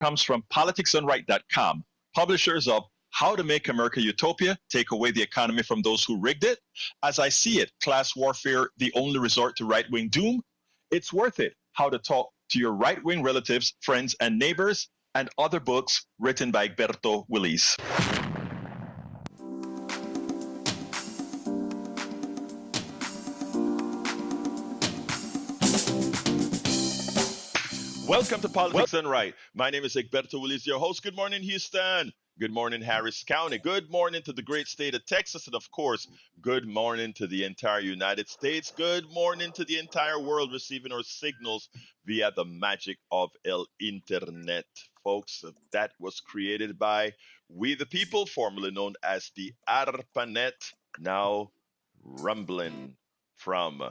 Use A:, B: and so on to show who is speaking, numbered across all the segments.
A: comes from politicsdoneright.com, publishers of How to Make America Utopia, Take Away the Economy from Those Who Rigged It, As I See It, Class Warfare, The Only Resort to Right-Wing Doom, It's Worth It, How to Talk to Your Right-Wing Relatives, Friends, and Neighbors, and other books written by Egberto Willis. Welcome to Politics Done Right. My name is Egberto Willis, your host. Good morning, Houston. Good morning, Harris County. Good morning to the great state of Texas. And of course, good morning to the entire United States. Good morning to the entire world receiving our signals via the magic of El Internet. Folks, that was created by We the People, formerly known as the ARPANET, now rumbling from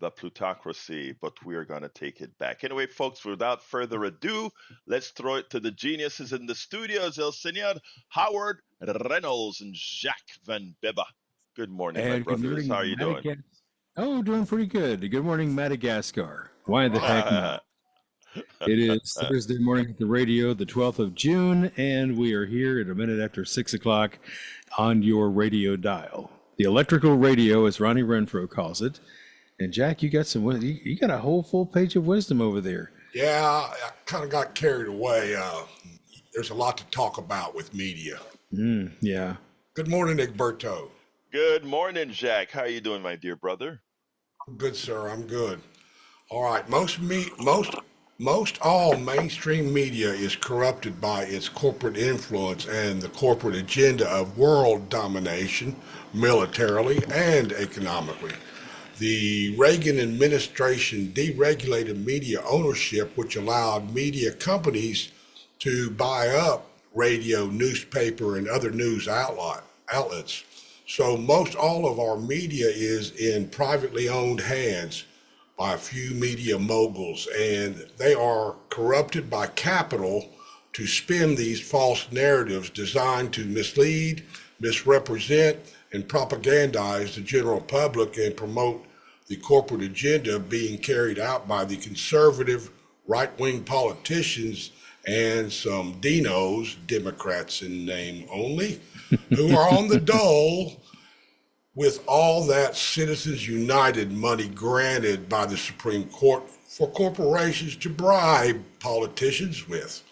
A: the plutocracy, but we are going to take it back. Anyway, folks, without further ado, let's throw it to the geniuses in the studios, El Senor Howard Reynolds and Jacques Van Beba. Good morning, my brothers. How are you doing?
B: Oh, doing pretty good. Good morning, Madagascar. Why the heck not? It is Thursday morning at the radio, the 12th of June, and we are here at a minute after 6 o'clock on your radio dial. The electrical radio, as Ronnie Renfro calls it. And Jack, you got you got a whole full page of wisdom over there.
C: Yeah, I kind of got carried away. There's a lot to talk about with media.
B: Yeah.
C: Good morning, Egberto.
A: Good morning, Jack. How are you doing, my dear brother?
C: Good, sir. I'm good. All right. Most all mainstream media is corrupted by its corporate influence and the corporate agenda of world domination, militarily and economically. The Reagan administration deregulated media ownership, which allowed media companies to buy up radio, newspaper, and other news outlets. So most all of our media is in privately owned hands by a few media moguls, and they are corrupted by capital to spin these false narratives designed to mislead, misrepresent, and propagandize the general public and promote the corporate agenda being carried out by the conservative right-wing politicians and some dinos, Democrats in name only, who are on the dole with all that Citizens United money granted by the Supreme Court for corporations to bribe politicians with.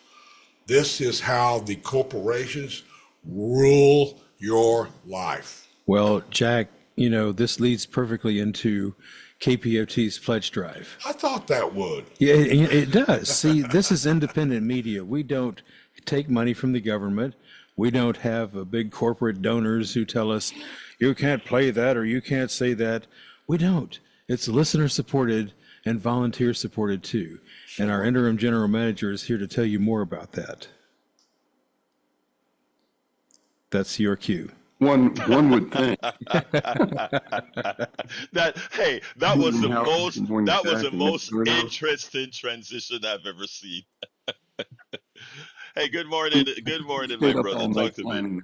C: This is how the corporations rule your life.
B: Well, Jack, you know, this leads perfectly into KPOT's pledge drive.
C: I thought that would.
B: Yeah, it does. See, this is independent media. We don't take money from the government. We don't have big corporate donors who tell us, you can't play that or you can't say that. We don't. It's listener supported and volunteer supported too. Sure. And our interim general manager is here to tell you more about that. That's your cue.
D: One would think
A: that was the most interesting transition I've ever seen. Hey, good morning, my brother. Talk to me.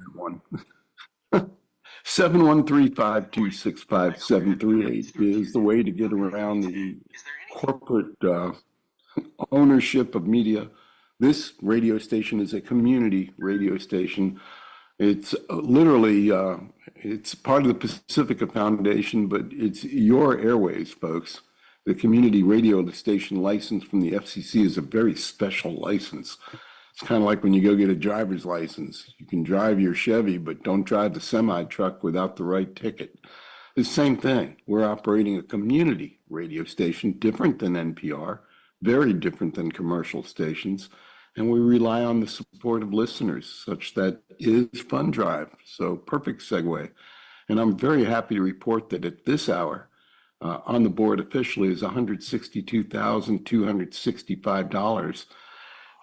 D: 713-526-5738 is the way to get around the corporate ownership of media. This radio station is a community radio station. It's literally, it's part of the Pacifica Foundation, but it's your airways, folks. The community radio station license from the FCC is a very special license. It's kind of like when you go get a driver's license. You can drive your Chevy, but don't drive the semi-truck without the right ticket. The same thing. We're operating a community radio station, different than NPR, very different than commercial stations. And we rely on the support of listeners, such that is Fund Drive. So perfect segue. And I'm very happy to report that at this hour, on the board officially is $162,265.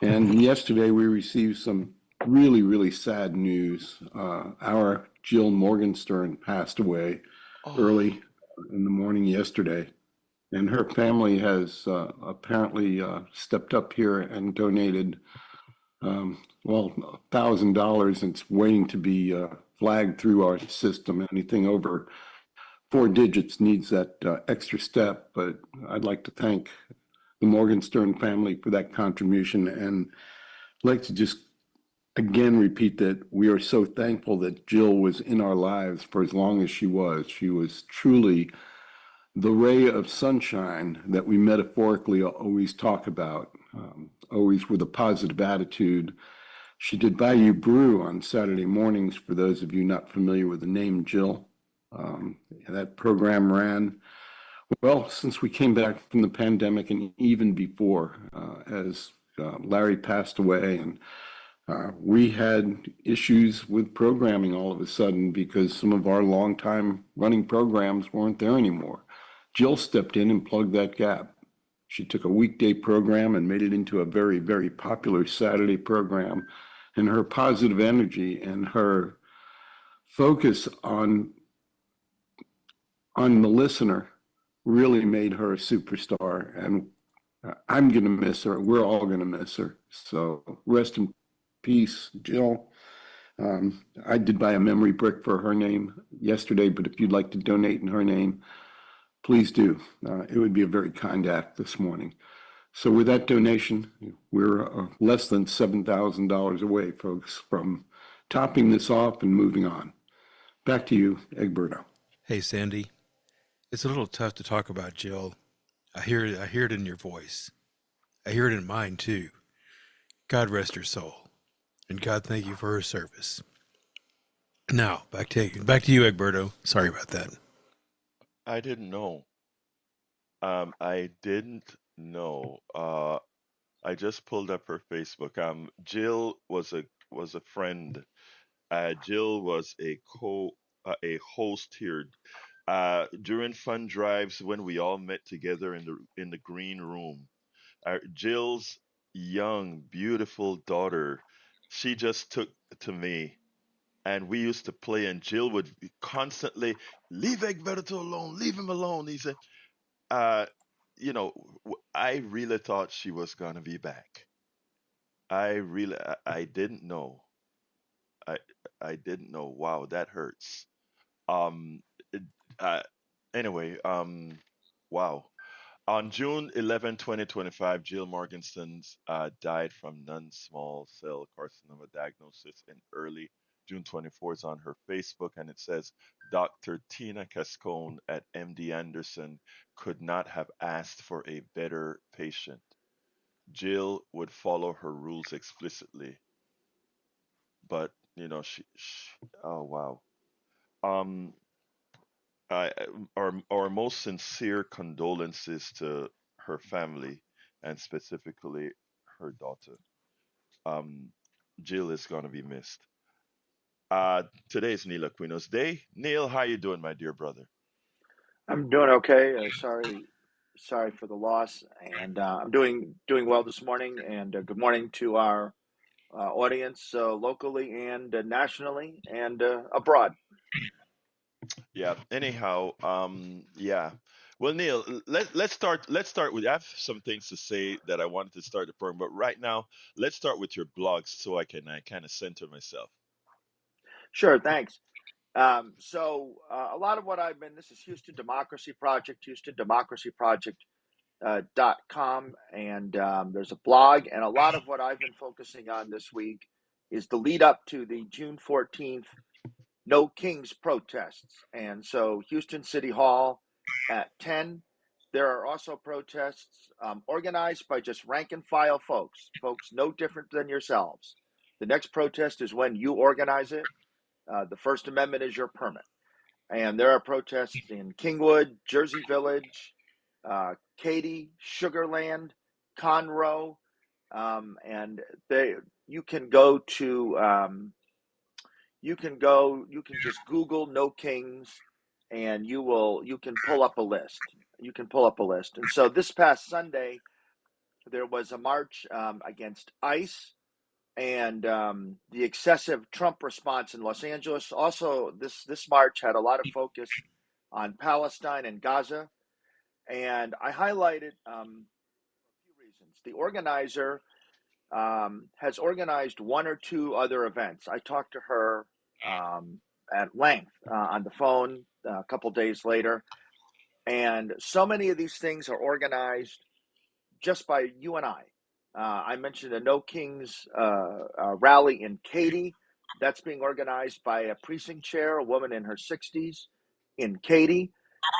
D: And yesterday we received some really, really sad news. Our Jill Morgenstern passed away early in the morning yesterday. And her family has apparently stepped up here and donated, $1,000. It's waiting to be flagged through our system. Anything over 4 digits needs that extra step. But I'd like to thank the Morgenstern family for that contribution. And like to just again repeat that we are so thankful that Jill was in our lives for as long as she was. She was truly the ray of sunshine that we metaphorically always talk about, always with a positive attitude. She did Bayou Brew on Saturday mornings, for those of you not familiar with the name Jill. That program ran, well, since we came back from the pandemic and even before, as Larry passed away, and we had issues with programming all of a sudden because some of our longtime running programs weren't there anymore. Jill stepped in and plugged that gap. She took a weekday program and made it into a very, very popular Saturday program. And her positive energy and her focus on the listener really made her a superstar. And I'm going to miss her. We're all going to miss her. So rest in peace, Jill. I did buy a memory brick for her name yesterday, but if you'd like to donate in her name, please do. It would be a very kind act this morning. So with that donation, we're less than $7,000 away, folks, from topping this off and moving on. Back to you, Egberto.
B: Hey, Sandy. It's a little tough to talk about Jill. I hear it in your voice. I hear it in mine too. God rest her soul, and God thank you for her service. Now back to you, Egberto. Sorry about that.
A: I didn't know. I didn't know. I just pulled up her Facebook. Jill was a friend. Jill was a host here during fund drives when we all met together in the green room. Jill's young, beautiful daughter, she just took to me, and we used to play. And Jill would constantly leave Egberto alone, leave him alone. He said, uh, I really thought she was gonna be back. I didn't know. I I didn't know. Wow, that hurts. Um, it- uh, anyway, wow. On June 11, 2025, Jill Morgenstern died from non-small cell carcinoma diagnosis in early June 24th on her Facebook, and it says Dr. Tina Cascone at MD Anderson could not have asked for a better patient. Jill would follow her rules explicitly, but she oh wow. Um, I, our most sincere condolences to her family and specifically her daughter. Um, Jill is going to be missed. Today is Neil Aquino's day. Neil, how you doing, my dear brother?
E: I'm doing okay. Sorry for the loss, and I'm doing well this morning. And good morning to our audience locally and nationally and abroad.
A: Yeah. Anyhow, yeah. Well, Neil, let's start. Let's start with. I have some things to say that I wanted to start the program, but right now, let's start with your blogs so I kind of center myself.
E: Sure, thanks. A lot of what I've been. This is Houston Democracy Project, HoustonDemocracyProject.com, and there's a blog, and a lot of what I've been focusing on this week is the lead up to the June 14th No Kings protests. And so, Houston City Hall at 10. There are also protests organized by just rank and file folks no different than yourselves. The next protest is when you organize it. The First Amendment is your permit. And there are protests in Kingwood, Jersey Village, Katy, Sugarland, Conroe, and you can go to you can just Google No Kings, and you can pull up a list. And so this past Sunday there was a march against ICE and the excessive Trump response in Los Angeles. Also, this march had a lot of focus on Palestine and Gaza, and I highlighted a few reasons. The organizer has organized one or two other events. I talked to her at length on the phone a couple days later, and so many of these things are organized just by you and I. I mentioned a No Kings rally in Katy. That's being organized by a precinct chair, a woman in her 60s in Katy.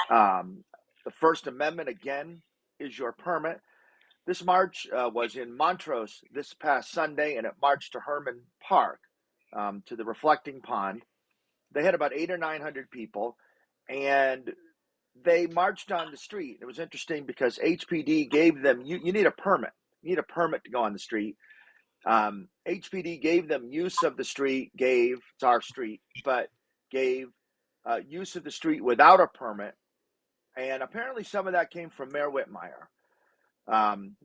E: The First Amendment, again, is your permit. This march was in Montrose this past Sunday, and it marched to Herman Park, to the reflecting pond. They had about 800 or 900 people, and they marched on the street. It was interesting because HPD gave them, you need a permit. You need a permit to go on the street. HPD gave them use of the street, it's our street, but gave use of the street without a permit. And apparently some of that came from Mayor Whitmire.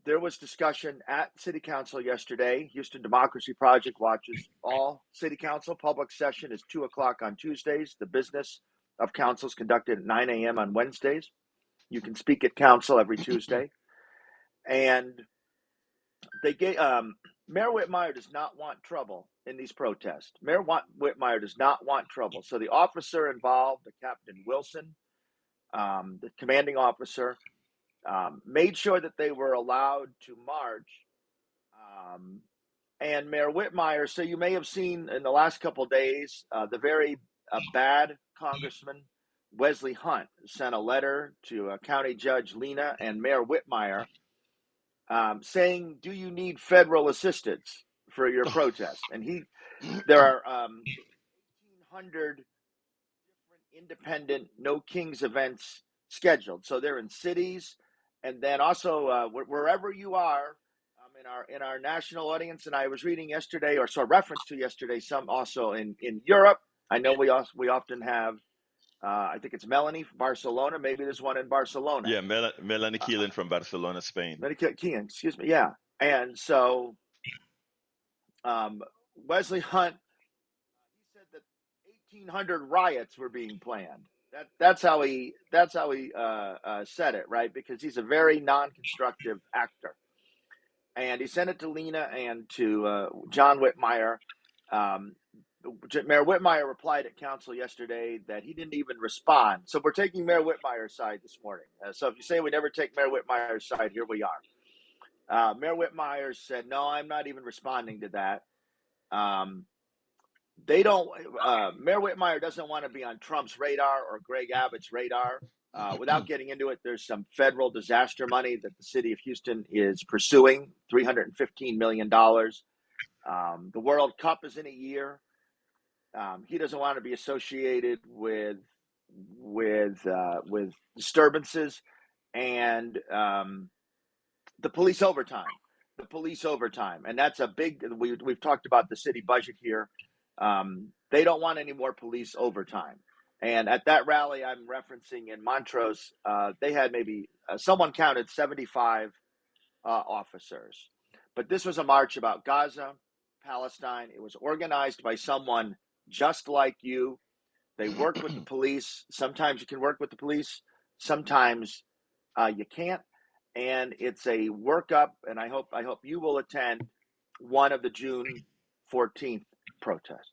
E: There was discussion at City Council yesterday. Houston Democracy Project watches all City Council. Public session is 2 o'clock on Tuesdays. The business of council is conducted at 9 a.m. on Wednesdays. You can speak at council every Tuesday. And they gave Mayor Whitmire does not want trouble in these protests. Whitmire does not want trouble. So the officer involved, the Captain Wilson, the commanding officer, made sure that they were allowed to march. And Mayor Whitmire, so you may have seen in the last couple of days, the very bad Congressman Wesley Hunt sent a letter to County Judge Lena and Mayor Whitmire saying, "Do you need federal assistance for your protest?" And there are 1,800 different independent No Kings events scheduled. So they're in cities, and then also wherever you are in our national audience. And I was reading yesterday, or saw reference to yesterday, some also in Europe. I know we often have. I think it's Melanie from Barcelona. Maybe there's one in Barcelona.
A: Yeah, Melanie Keelan from Barcelona, Spain.
E: Melanie Keelan, excuse me. Yeah, and so Wesley Hunt, he said that 1,800 riots were being planned. That's how he said it, right? Because he's a very non-constructive actor, and he sent it to Lena and to John Whitmire. Mayor Whitmire replied at council yesterday that he didn't even respond. So we're taking Mayor Whitmire's side this morning. So if you say we never take Mayor Whitmire's side, here we are. Mayor Whitmire said, "No, I'm not even responding to that." They don't. Mayor Whitmire doesn't want to be on Trump's radar or Greg Abbott's radar. Without getting into it, there's some federal disaster money that the city of Houston is pursuing, $315 million. The World Cup is in a year. He doesn't want to be associated with disturbances and the police overtime. And that's a big. We've talked about the city budget here. They don't want any more police overtime. And at that rally I'm referencing in Montrose, they had maybe someone counted 75 officers. But this was a march about Gaza, Palestine. It was organized by someone just like you. They work with the police. Sometimes you can work with the police. Sometimes you can't. And it's a workup. And I hope you will attend one of the June 14th protests.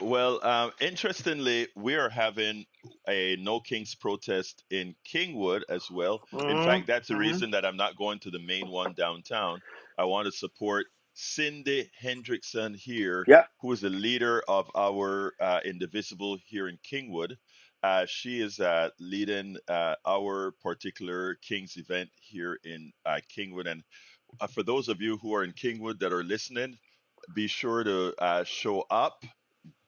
A: Well, interestingly, we are having a No Kings protest in Kingwood as well. In fact, that's the reason that I'm not going to the main one downtown. I want to support Cindy Hendrickson here,
E: Yep.
A: who is the leader of our Indivisible here in Kingwood. She is leading our particular Kings event here in Kingwood. And for those of you who are in Kingwood that are listening, be sure to show up.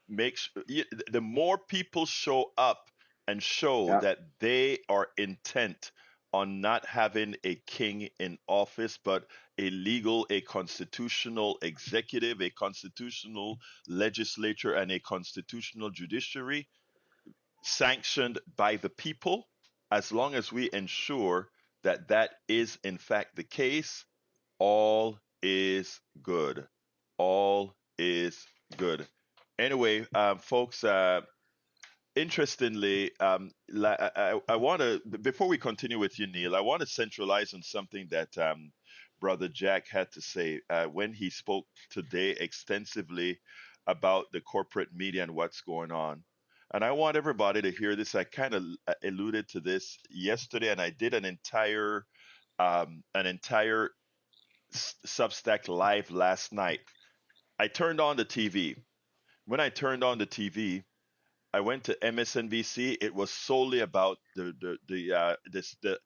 A: The more people show up and show
E: Yep.
A: that they are intent on not having a king in office, but a constitutional executive, a constitutional legislature, and a constitutional judiciary sanctioned by the people, as long as we ensure that that is in fact the case, all is good. All is good. Anyway, folks, interestingly, I want to, before we continue with you, Neil, I want to centralize on something that Brother Jack had to say when he spoke today extensively about the corporate media and what's going on. And I want everybody to hear this. I kind of alluded to this yesterday, and I did an entire Substack live last night. I turned on the TV. When I turned on the TV, I went to MSNBC. It was solely about the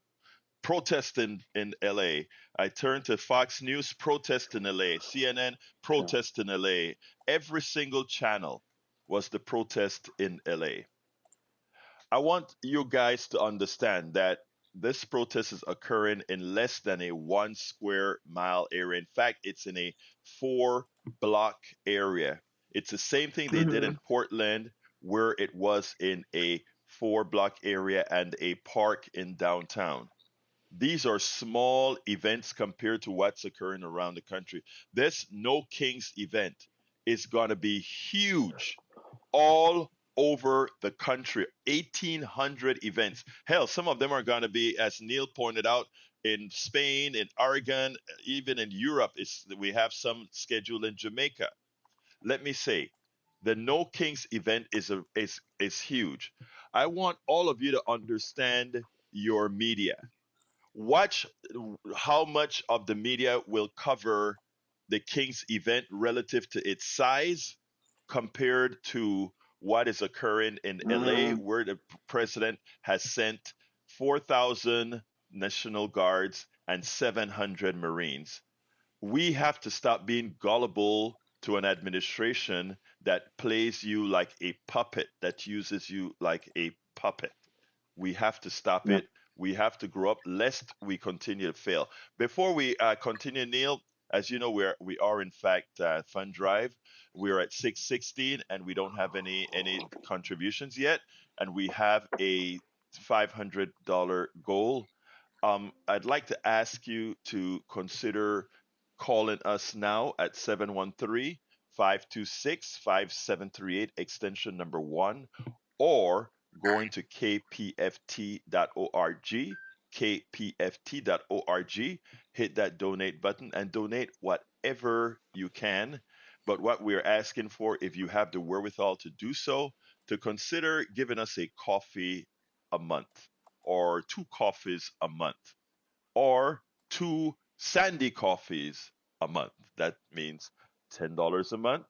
A: protest in LA. I turned to Fox News, protest in LA, CNN,
E: Yeah.
A: protest in LA. Every single channel was the protest in LA. I want you guys to understand that this protest is occurring in less than a 1 square mile area. In fact, it's in a 4 block area. It's the same thing they did in Portland, where it was in a 4 block area and a park in downtown. These are small events compared to what's occurring around the country. This No Kings event is going to be huge all over the country. 1,800 events. Hell, some of them are going to be, as Neil pointed out, in Spain, in Oregon, even in Europe. We have some scheduled in Jamaica. Let me say, the No Kings event is huge. I want all of you to understand your media. Watch how much of the media will cover the Kings event relative to its size compared to what is occurring in LA, where the president has sent 4,000 National Guards and 700 Marines. We have to stop being gullible to an administration that plays you like a puppet, that uses you like a puppet. We have to stop
E: Yeah.
A: it. We have to grow up, lest we continue to fail. Before we continue, Neil, as you know, we are in fact fund drive. We are at 616, and we don't have any contributions yet, and we have a $500 goal. I'd like to ask you to consider calling us now at 713-526-5738, extension number 1, or going to kpft.org, kpft.org, hit that donate button and donate whatever you can. But what we're asking for, if you have the wherewithal to do so, to consider giving us a coffee a month, or 2 coffees a month, or 2 Sandy coffees a month. That means $10 a month,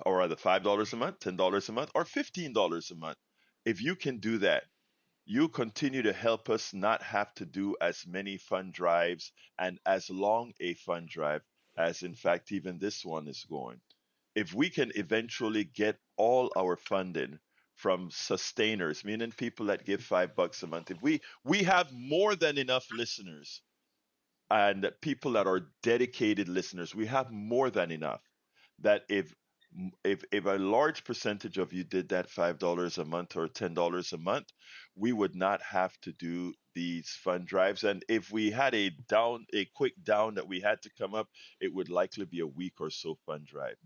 A: or rather $5 a month, $10 a month, or $15 a month. If you can do that, you continue to help us not have to do as many fund drives and as long a fund drive as, in fact, even this one is going. If we can eventually get all our funding from sustainers, meaning people that give $5 a month, if we have more than enough listeners and people that are dedicated listeners, we have more than enough. That if a large percentage of you did that $5 a month or $10 a month, we would not have to do these fund drives. And if we had a quick down that we had to come up, it would likely be a week or so fund drive.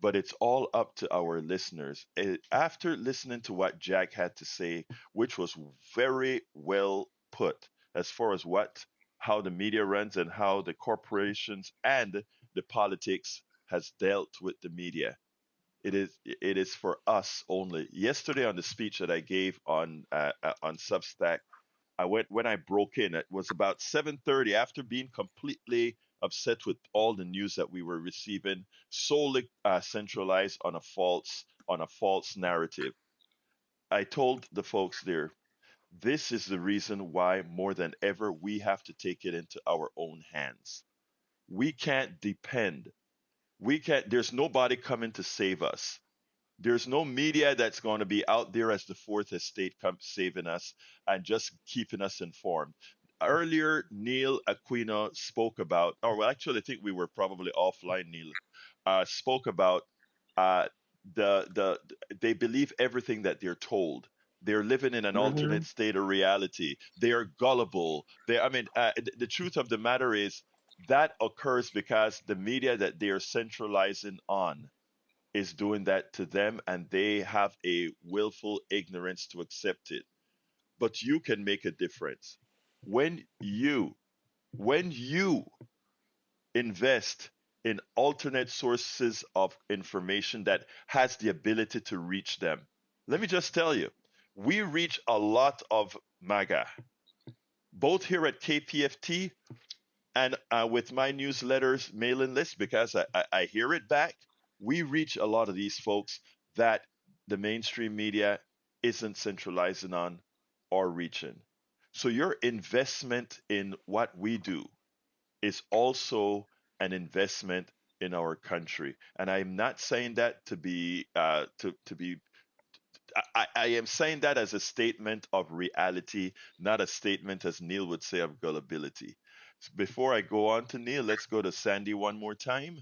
A: But it's all up to our listeners. After listening to what Jack had to say, which was very well put, as far as how the media runs and how the corporations and the politics has dealt with the media. It is for us only. Yesterday on the speech that I gave on Substack, I went when I broke in. It was about 7:30, after being completely upset with all the news that we were receiving, solely centralized on a false narrative. I told the folks there, this is the reason why more than ever we have to take it into our own hands. We can't depend. We can't. There's nobody coming to save us. There's no media that's going to be out there as the fourth estate saving us and just keeping us informed. Earlier, Neil Aquino spoke about, or well, actually, I think we were probably offline. Neil spoke about uh, the they believe everything that they're told. They're living in an alternate state of reality. They are gullible. The truth of the matter is that occurs because the media that they are centralizing on is doing that to them, and they have a willful ignorance to accept it. But you can make a difference when you invest in alternate sources of information that has the ability to reach them. Let me just tell you, we reach a lot of MAGA, both here at KPFT And with my newsletters mailing list, because I hear it back, we reach a lot of these folks that the mainstream media isn't centralizing on or reaching. So your investment in what we do is also an investment in our country. And I'm not saying that to be to be I am saying that as a statement of reality, not a statement, as Neil would say, of gullibility. Before I go on to Neil, let's go to Sandy one more time,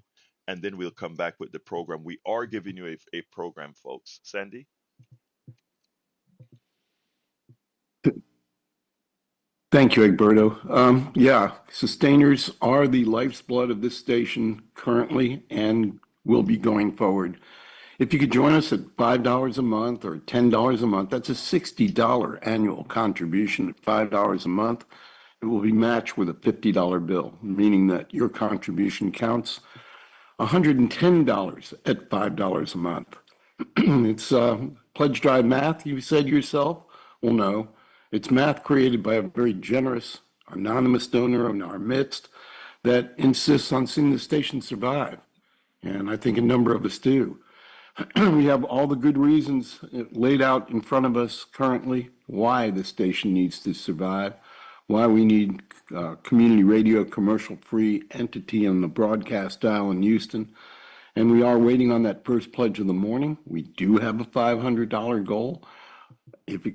A: and then we'll come back with the program. We are giving you a program, folks. Sandy?
D: Thank you, Egberto. Yeah, sustainers are the life's blood of this station currently and will be going forward. If you could join us at $5 a month or $10 a month, that's a $60 annual contribution at $5 a month. It will be matched with a $50 bill, meaning that your contribution counts. $110 at $5 a month. It's pledge drive math, you said yourself? Well, no. It's math created by a very generous, anonymous donor in our midst that insists on seeing the station survive. And I think a number of us do. We have all the good reasons laid out in front of us currently why the station needs to survive, why we need community radio, commercial-free entity on the broadcast dial in Houston. And we are waiting on that first pledge of the morning. We do have a $500 goal. If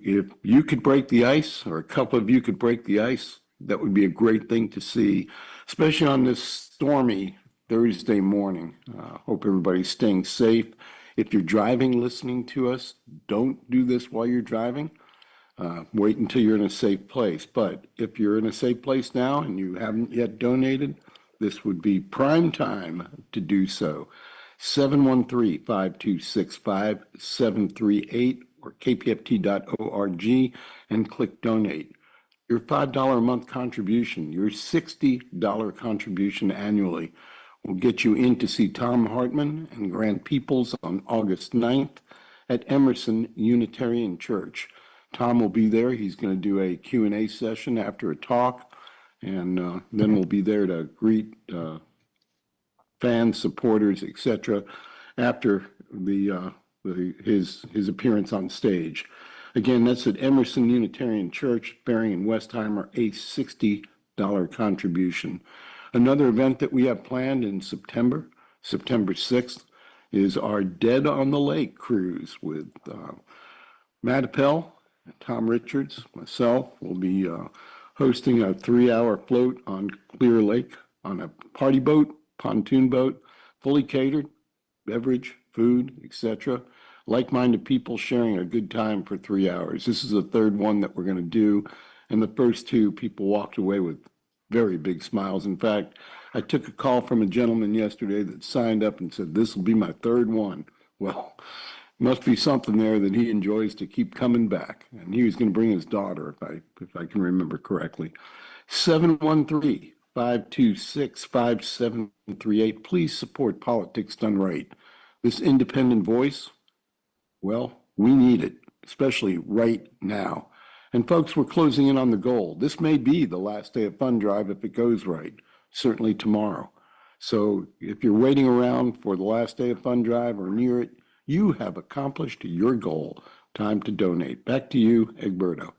D: you could break the ice, or a couple of you could break the ice, that would be a great thing to see, especially on this stormy Thursday morning. Hope everybody's staying safe. If you're driving, listening to us, don't do this while you're driving. Wait until you're in a safe place. But if you're in a safe place now and you haven't yet donated, this would be prime time to do so. 713-526-5738 or kpft.org and click donate. Your $5 a month contribution, your $60 contribution annually will get you in to see Tom Hartman and Grant Peoples on August 9th at Emerson Unitarian Church. Tom will be there. He's going to do a Q&A session after a talk, and then we'll be there to greet fans, supporters, etc. after his appearance on stage. Again, that's at Emerson Unitarian Church, Bering and Westheimer, a $60 contribution. Another event that we have planned in September 6th, is our Dead on the Lake cruise with Matt Appel, Tom Richards, myself. Will be hosting a 3-hour float on Clear Lake on a party boat, pontoon boat, fully catered, beverage, food, etc. Like-minded people sharing a good time for 3 hours. This is the third one that we're going to do, and the first two people walked away with very big smiles. In fact, I took a call from a gentleman yesterday that signed up and said, "This will be my third one." Well, must be something there that he enjoys to keep coming back. And he was going to bring his daughter, if I can remember correctly. 713-526-5738. Please support Politics Done Right. This independent voice, well, we need it, especially right now. And folks, we're closing in on the goal. This may be the last day of Fund Drive if it goes right, certainly tomorrow. So if you're waiting around for the last day of Fund Drive or near it, you have accomplished your goal. Time to donate. Back to you, Egberto.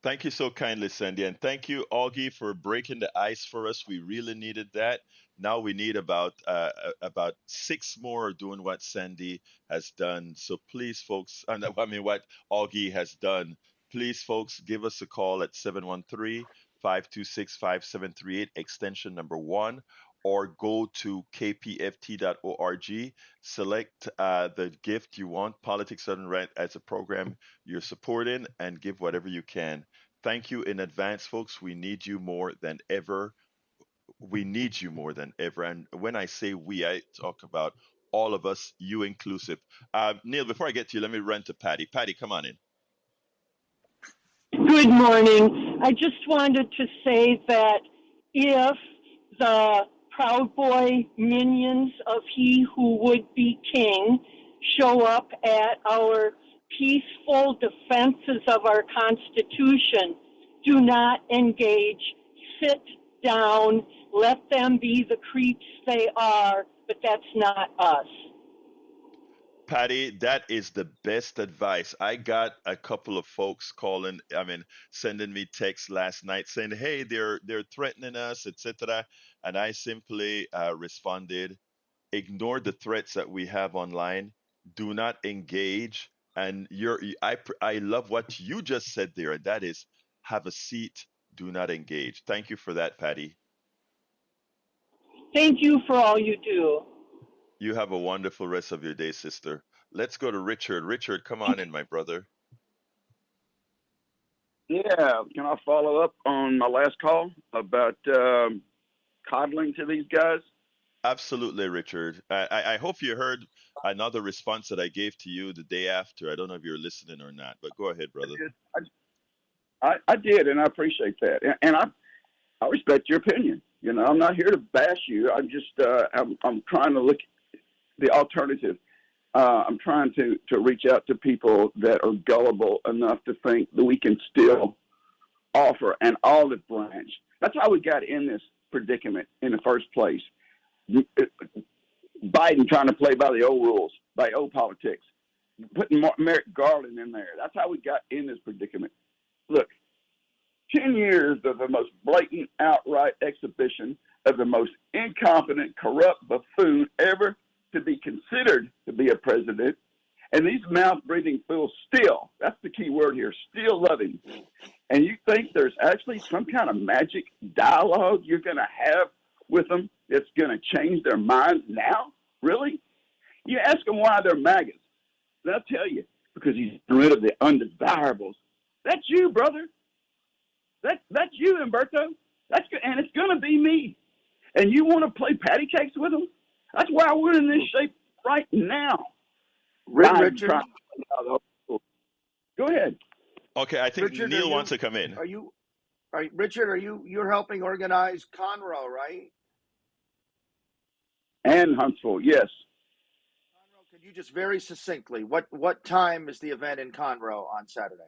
A: Thank you so kindly, Sandy. And thank you, Augie, for breaking the ice for us. We really needed that. Now we need about 6 more doing what Sandy has done. So please, folks, I mean, what Augie has done. Please, folks, give us a call at 713-526-5738, extension number 1, or go to kpft.org, select the gift you want, Politics Done Right, as a program you're supporting, and give whatever you can. Thank you in advance, folks. We need you more than ever. We need you more than ever. And when I say we, I talk about all of us, you inclusive. Neil, before I get to you, let me run to Patty. Patty, come on in.
F: Good morning. I just wanted to say that if the Proud Boy minions of He Who Would Be King show up at our peaceful defenses of our Constitution, do not engage, sit down, let them be the creeps they are, but that's not us.
A: Patty, that is the best advice. I got a couple of folks calling, sending me texts last night saying, "Hey, they're threatening us, etc." And I simply responded, "Ignore the threats that we have online. Do not engage." And I love what you just said there, and that is, have a seat, do not engage. Thank you for that, Patty.
F: Thank you for all you do.
A: You have a wonderful rest of your day, sister. Let's go to Richard. Richard, come on in, my brother.
G: Yeah, can I follow up on my last call about coddling to these guys?
A: Absolutely, Richard. I hope you heard another response that I gave to you the day after. I don't know if you're listening or not, but go ahead, brother.
G: I did, and I appreciate that, and I respect your opinion. You know, I'm not here to bash you. I'm just I'm trying to look at the alternative. I'm trying to reach out to people that are gullible enough to think that we can still offer an olive branch. That's how we got in this predicament in the first place. Biden trying to play by the old rules, by old politics, putting Merrick Garland in there. That's how we got in this predicament. Look, 10 years of the most blatant, outright exhibition of the most incompetent, corrupt buffoon ever to be considered to be a president. And these mouth-breathing fools still, that's the key word here, still love him. And you think there's actually some kind of magic dialogue you're going to have with them that's going to change their minds now? Really? You ask them why they're MAGAs. They'll tell you, because he's rid of the undesirables. That's you, brother. That's you, Humberto. And it's going to be me. And you want to play patty cakes with them? That's why we're in this shape right now.
E: Richard,
G: go ahead.
A: Okay, I think
E: Richard,
A: Neil wants to come in.
E: Richard, you're helping organize Conroe, right?
G: And Huntsville, yes.
E: Conroe, could you just very succinctly, what time is the event in Conroe on Saturday?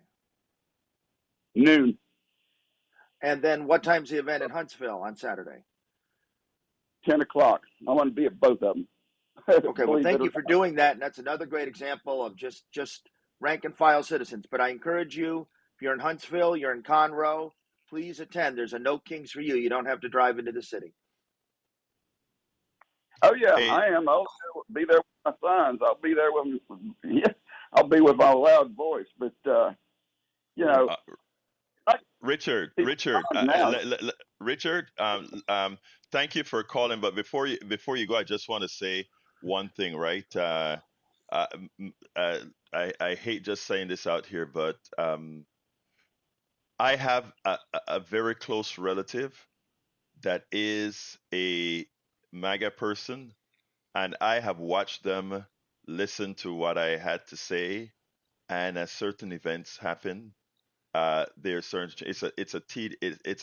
G: Noon.
E: And then what time's the event in Huntsville on Saturday?
G: 10 o'clock. I want to be at both of them.
E: Okay, well, thank you for doing that. And that's another great example of just rank and file citizens. But I encourage you, if you're in Huntsville, you're in Conroe, please attend. There's a No Kings for you. You don't have to drive into the city.
G: Oh, yeah,
A: Hey.
G: I am. I'll be there with my signs. I'll be there I'll be with my loud voice. But,
A: Richard, thank you for calling. But before you go, I just want to say one thing, right? I hate just saying this out here, but I have a very close relative that is a MAGA person, and I have watched them listen to what I had to say, and as certain events happen, there's certain it's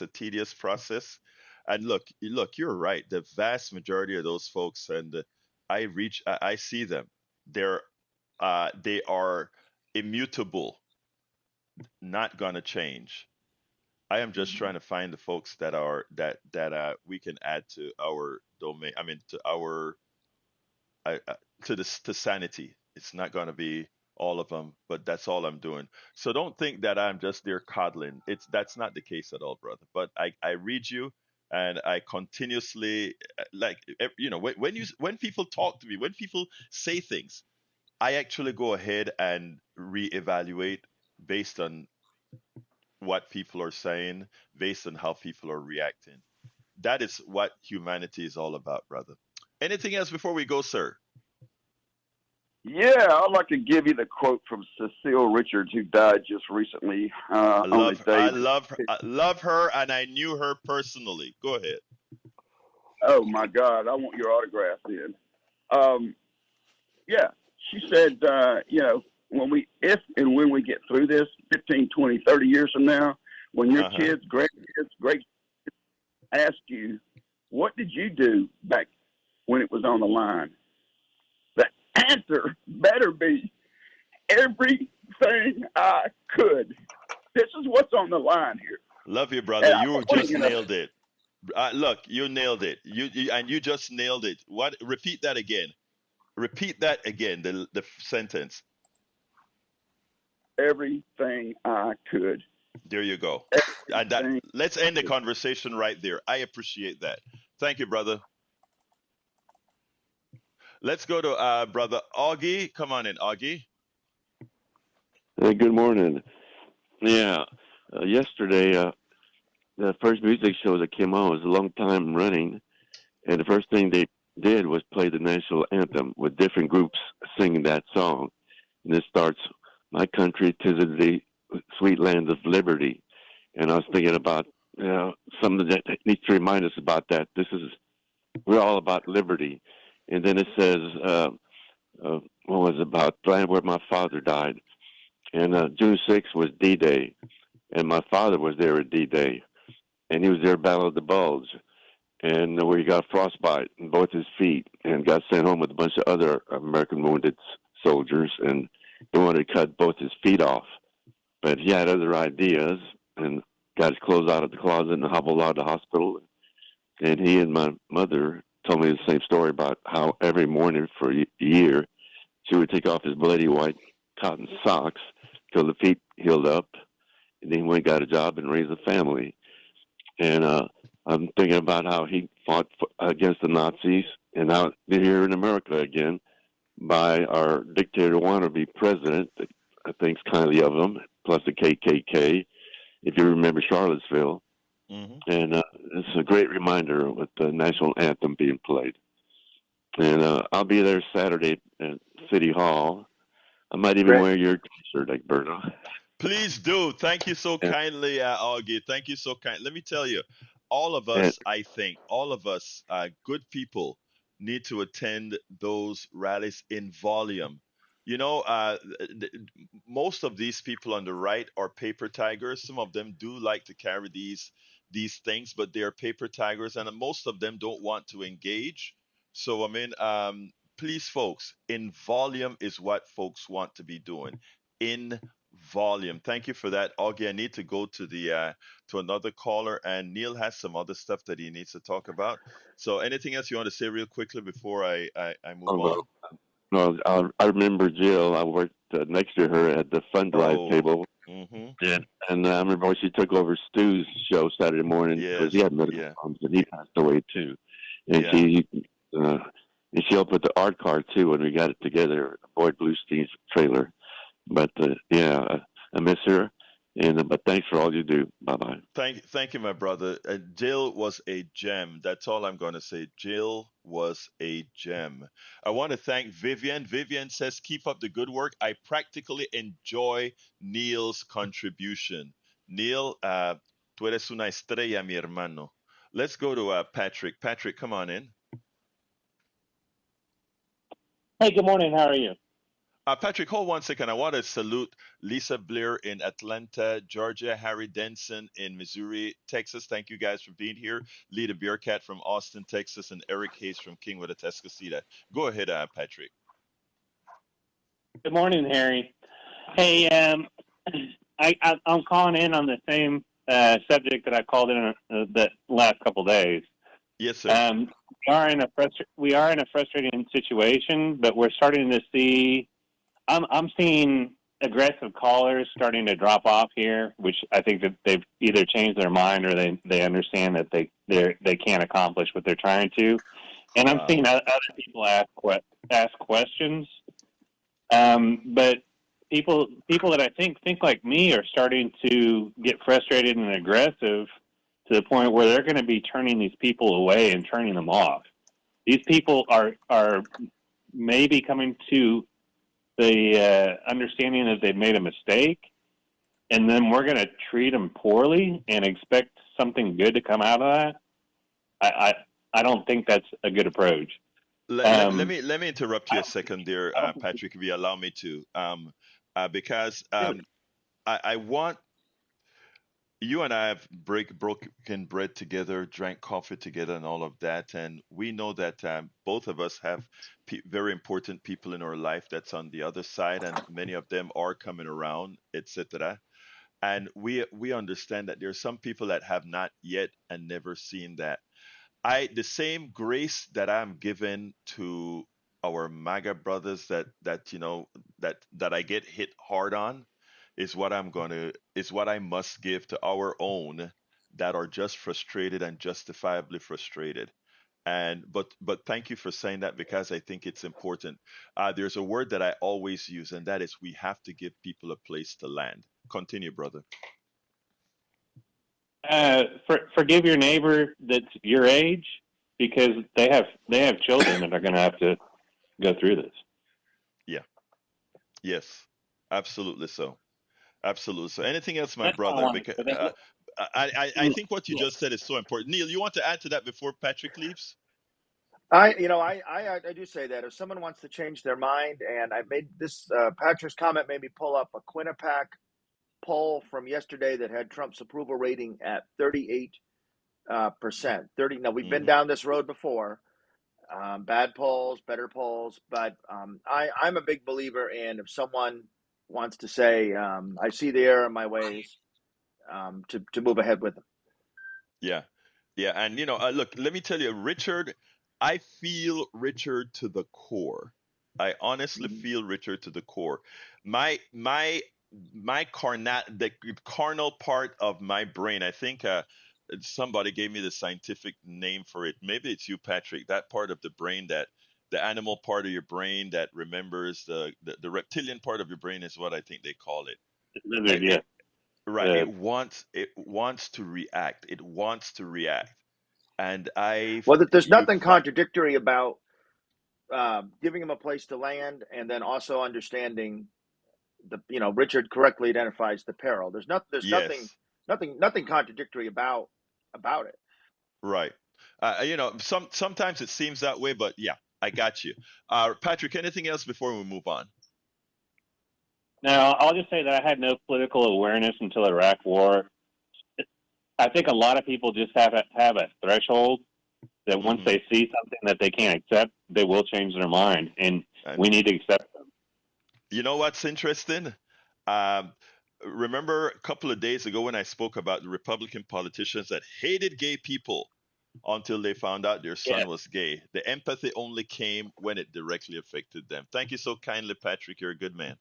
A: a tedious process. And look, you're right. The vast majority of those folks, and I see them. They are immutable, not gonna change. I am just trying to find the folks that we can add to our domain. I mean, to our to sanity. It's not gonna be all of them, but that's all I'm doing. So don't think that I'm just there coddling. That's not the case at all, brother. But I read you, and I continuously when people talk to me, when people say things, I actually go ahead and reevaluate based on what people are saying, based on how people are reacting. That is what humanity is all about, brother. Anything else before we go, sir?
G: Yeah, I'd like to give you the quote from Cecile Richards, who died just recently.
A: I love her, and I knew her personally. Go ahead.
G: Oh my God, I want your autograph then. Yeah, she said, if and when we get through this 15, 20, 30 years from now, when your kids, grandkids, great ask you, what did you do back when it was on the line? The answer better be everything I could. This is what's on the line here.
A: Love you, brother. You just nailed it. Look, you nailed it. You just nailed it. What? Repeat that again. Repeat that again. The sentence.
G: Everything I could.
A: There you go. And that
G: Everything
A: let's
G: I
A: end the
G: could.
A: conversation right there. I appreciate that. Thank you, brother. Let's go to brother Augie. Come on in, Augie.
H: Hey, good morning. Yeah, yesterday, the first music show that came on was a long time running, and the first thing they did was play the national anthem with different groups singing that song. And it starts, "My country, 'tis of the sweet land of liberty." And I was thinking about, something that needs to remind us about that. We're all about liberty. And then it says, what was it about? The land where my father died. And June 6th was D-Day, and my father was there at D-Day, and he was there at Battle of the Bulge, and where he got frostbite in both his feet, and got sent home with a bunch of other American wounded soldiers, and they wanted to cut both his feet off, but he had other ideas, and got his clothes out of the closet and hobbled out of the hospital, and he and my mother told me the same story about how every morning for a year she would take off his bloody white cotton socks till the feet healed up, and then he went and got a job and raised a family. And I'm thinking about how he fought against the Nazis, and now they're here in America again by our dictator wannabe president that thinks kindly of him, plus the KKK, if you remember Charlottesville.
A: Hmm.
H: And it's a great reminder with the national anthem being played. And I'll be there Saturday at City Hall. I might even
E: Great.
H: wear your T-shirt, Egberto.
A: Please do. Thank you so
H: And,
A: kindly, Augie. Thank you so kind. Let me tell you, all of
H: and
A: us, I think, all of us, good people, need to attend those rallies in volume. You know, most of these people on the right are paper tigers. Some of them do like to carry these things, but they are paper tigers, and most of them don't want to engage. So, I mean, please, folks, in volume is what folks want to be doing. In volume. Thank you for that, Augie. I need to go to another caller, and Neil has some other stuff that he needs to talk about. So, anything else you want to say real quickly before I move
H: oh, no,
A: on?
H: no, I remember Jill. I worked next to her at the fund drive
A: Oh,
H: table.
A: mm-hmm.
H: Yeah. And I remember when she took over Stu's show Saturday morning because he
A: Yes,
H: had medical
A: yeah,
H: problems and he passed away too. And
A: yeah.
H: uh, she helped with the art card too when we got it together, Boyd Bluestein's trailer. But yeah, I miss her. And but thanks for all you do. Bye bye.
A: Thank you, my brother. Jill was a gem. That's all I'm going to say. Jill was a gem. I want to thank Vivian. Vivian says, "Keep up the good work. I practically enjoy Neil's contribution." Neil, tú eres una estrella, mi hermano. Let's go to Patrick. Patrick, come on in.
I: Hey, good morning. How are you?
A: Patrick, hold 1 second. I want to salute Lisa Blair in Atlanta, Georgia, Harry Denson in Missouri, Texas. Thank you guys for being here. Lita Beercat from Austin, Texas, and Eric Hayes from Kingwood, Atascocita. Go ahead, Patrick.
I: Good morning, Harry. Hey, I'm calling in on the same subject that I called in the last couple days.
A: Yes, sir.
I: We are in a frustrating situation, but we're starting to see. I'm seeing aggressive callers starting to drop off here, which I think that they've either changed their mind or they understand that they can't accomplish what they're trying to. And I'm seeing
A: Wow.
I: other people ask questions. But people that I think like me are starting to get frustrated and aggressive to the point where they're going to be turning these people away and turning them off. These people are maybe coming to the understanding that they've made a mistake, and then we're going to treat them poorly and expect something good to come out of that. I don't think that's a good approach.
A: Let me interrupt you a second there,
I: I don't think
A: Patrick, if you allow me to, because I want you and I have broken bread together, drank coffee together, and all of that. And we know that both of us have very important people in our life that's on the other side, and many of them are coming around, etc. And we understand that there are some people that have not yet and never seen that. The same grace that I'm given to our MAGA brothers that I get hit hard on is what I must give to our own that are just frustrated and justifiably frustrated. And but thank you for saying that, because I think it's important. There's a word that I always use, and that is we have to give people a place to land. Continue, brother.
I: Forgive your neighbor that's your age, because they have children that are going to have to go through this.
A: Yeah. Yes. Absolutely so. Absolutely so. Anything else, my
I: That's all I
A: brother?
I: wanted
A: Because
I: to say.
A: I think what you just said is so important. Neil, you want to add to that before Patrick leaves?
E: I do say that if someone wants to change their mind, and I made this Patrick's comment made me pull up a Quinnipiac poll from yesterday that had Trump's approval rating at 38%. 30. Now we've been
A: Hmm.
E: down this road before, bad polls, better polls, but I'm a big believer in if someone wants to say I see the error in my ways, to move ahead with them.
A: Yeah. Yeah. And, look, let me tell you, Richard, I feel Richard to the core. I honestly
E: Mhm.
A: feel Richard to the core. My, my, the carnal part of my brain, I think somebody gave me the scientific name for it. Maybe it's you, Patrick, that part of the brain the animal part of your brain that remembers the reptilian part of your brain is what I think they call it.
I: Lizard,
A: It,
I: yeah.
A: Right.
I: Uh,
A: It wants to react. It wants to react. And I
E: Well, there's
A: you
E: nothing
A: find
E: contradictory about giving them a place to land, and then also understanding Richard correctly identifies the peril. There's nothing
A: yes,
E: nothing contradictory about it.
A: right. Sometimes it seems that way, but yeah, I got you. Patrick, anything else before we move on?
I: now, I'll just say that I had no political awareness until the Iraq War. I think a lot of people just have a threshold that once
A: Hmm.
I: they see something that they can't accept, they will change their mind, and
A: And
I: we need to accept them.
A: you know what's interesting? Um, Remember a couple of days ago when I spoke about the Republican politicians that hated gay people until they found out their
I: Yeah.
A: son was gay. The empathy only came when it directly affected them. Thank you so kindly, Patrick. You're a good man.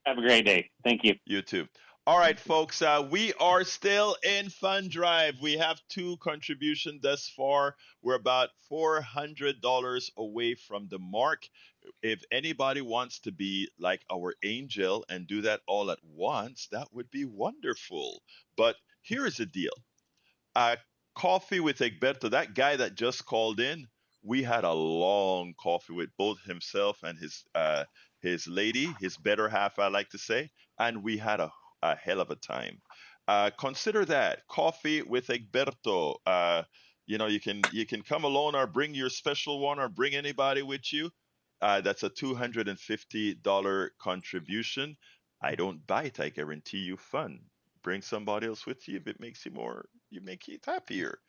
I: Have a great day. Thank you.
A: You too. All right, folks, we are still in Fund Drive. We have two contributions thus far. We're about $400 away from the mark. If anybody wants to be like our angel and do that all at once, that would be wonderful. But here is the deal. uh, Coffee with Egberto, that guy that just called in, we had a long coffee with both himself and his lady, his better half, I like to say, and we had a hell of a time. Consider that coffee with Egberto. You can come alone or bring your special one or bring anybody with you. That's a $250 contribution. I don't bite. I guarantee you fun. Bring somebody else with you if it makes you make it happier.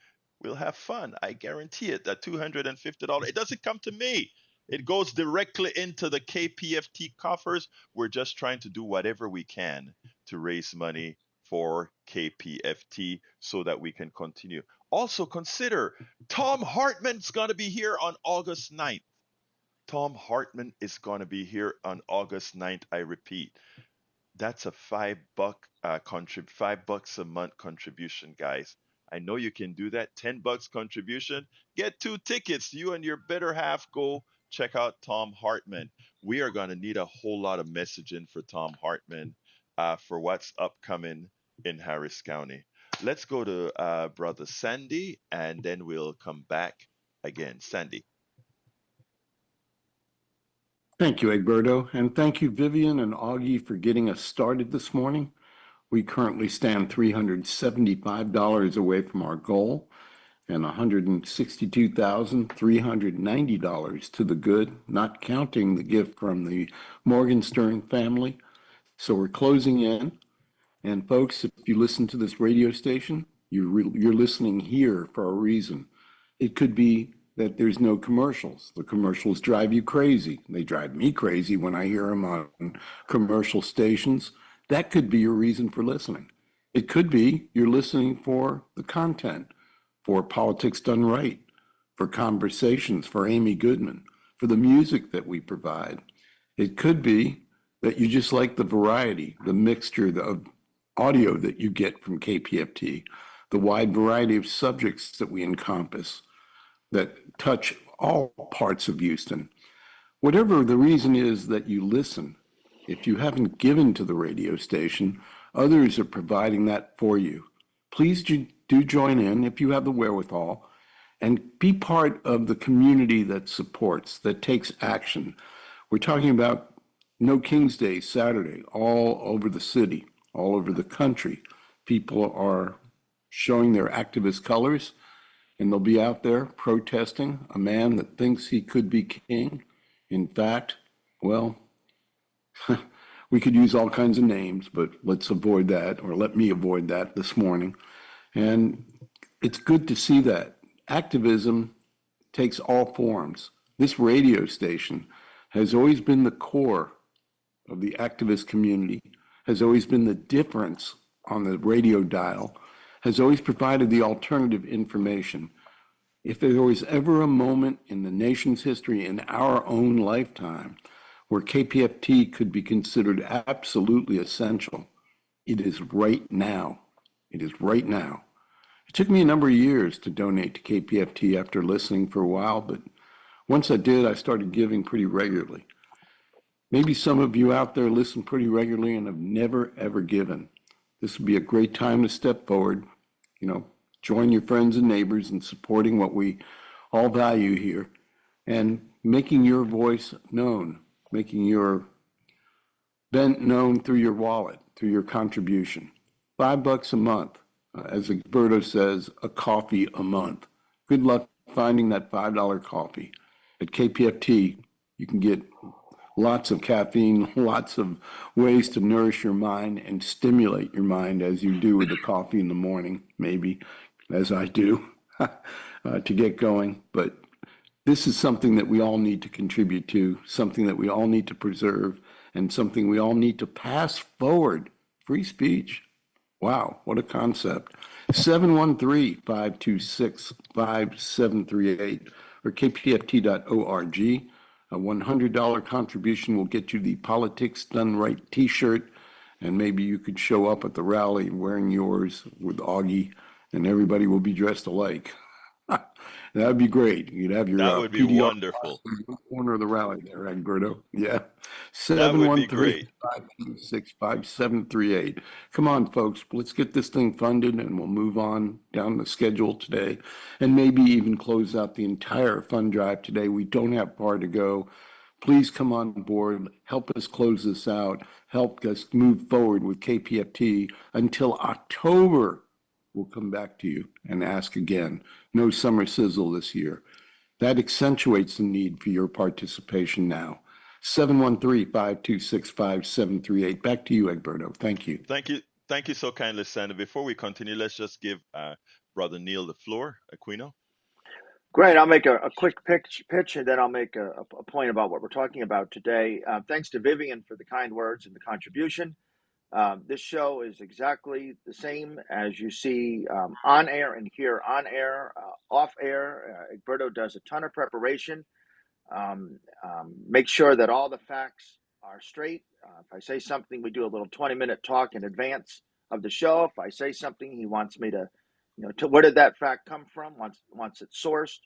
A: We'll have fun. I guarantee it. That $250, it doesn't come to me. It goes directly into the KPFT coffers. We're just trying to do whatever we can to raise money for KPFT so that we can continue. Also, consider Tom Hartman's going to be here on August 9th. Tom Hartman is going to be here on August 9th. I repeat, that's a $5 a month contribution, guys. I know you can do that. $10 contribution. Get 2 tickets. You and your better half go check out Tom Hartman. We are gonna need a whole lot of messaging for Tom Hartman for what's upcoming in Harris County. Let's go to brother Sandy, and then we'll come back again. Sandy.
D: Thank you, Egberto, and thank you, Vivian and Augie, for getting us started this morning. We currently stand $375 away from our goal and $162,390 to the good, not counting the gift from the Morgenstern family. So we're closing in. And folks, if you listen to this radio station, you're listening here for a reason. It could be that there's no commercials. The commercials drive you crazy. They drive me crazy when I hear them on commercial stations. That could be your reason for listening. It could be you're listening for the content, for Politics Done Right, for conversations, for Amy Goodman, for the music that we provide. It could be that you just like the variety, the mixture of audio that you get from KPFT, the wide variety of subjects that we encompass that touch all parts of Houston. Whatever the reason is that you listen, if you haven't given to the radio station, others are providing that for you. Please do join in if you have the wherewithal and be part of the community that supports, that takes action. We're talking about No King's Day Saturday all over the city, all over the country. People are showing their activist colors, and they'll be out there protesting a man that thinks he could be king. In fact, well, we could use all kinds of names, but let's avoid that, or let me avoid that this morning. And it's good to see that. Activism takes all forms. This radio station has always been the core of the activist community, has always been the difference on the radio dial, has always provided the alternative information. If there was ever a moment in the nation's history, in our own lifetime, where KPFT could be considered absolutely essential, it is right now. It is right now. It took me a number of years to donate to KPFT after listening for a while, but once I did, I started giving pretty regularly. Maybe some of you out there listen pretty regularly and have never, ever given. This would be a great time to step forward, join your friends and neighbors in supporting what we all value here and making your voice known, making your bent known through your wallet, through your contribution. $5 a month. As Egberto says, a coffee a month. Good luck finding that $5 coffee. At KPFT, you can get lots of caffeine, lots of ways to nourish your mind and stimulate your mind as you do with the coffee in the morning, maybe, as I do, to get going. But this is something that we all need to contribute to, something that we all need to preserve, and something we all need to pass forward. Free speech. Wow, what a concept. 713-526-5738 or kpft.org. A $100 contribution will get you the Politics Done Right t-shirt, and maybe you could show up at the rally wearing yours with Augie, and everybody will be dressed alike. That would be great. You'd have your
A: That would be
D: PDR
A: wonderful.
D: in the corner of the rally there, Egberto. Yeah.
A: That would be great.
D: 713-526-5738. Come on, folks. Let's get this thing funded, and we'll move on down the schedule today, and maybe even close out the entire fund drive today. We don't have far to go. Please come on board. Help us close this out. Help us move forward with KPFT until October. We'll come back to you and ask again. No summer sizzle this year. That accentuates the need for your participation now. 713-526-5738. Back to you, Egberto. Thank you.
A: Thank you. Thank you so kindly, Senator. Before we continue, let's just give Brother Neil the floor. Aquino.
E: Great. I'll make a quick pitch, and then I'll make a point about what we're talking about today. Thanks to Vivian for the kind words and the contribution. This show is exactly the same as you see on air and here on air, off air. Egberto does a ton of preparation. Make sure that all the facts are straight. If I say something, we do a little 20-minute talk in advance of the show. If I say something, he wants me to, where did that fact come from? Once it's sourced,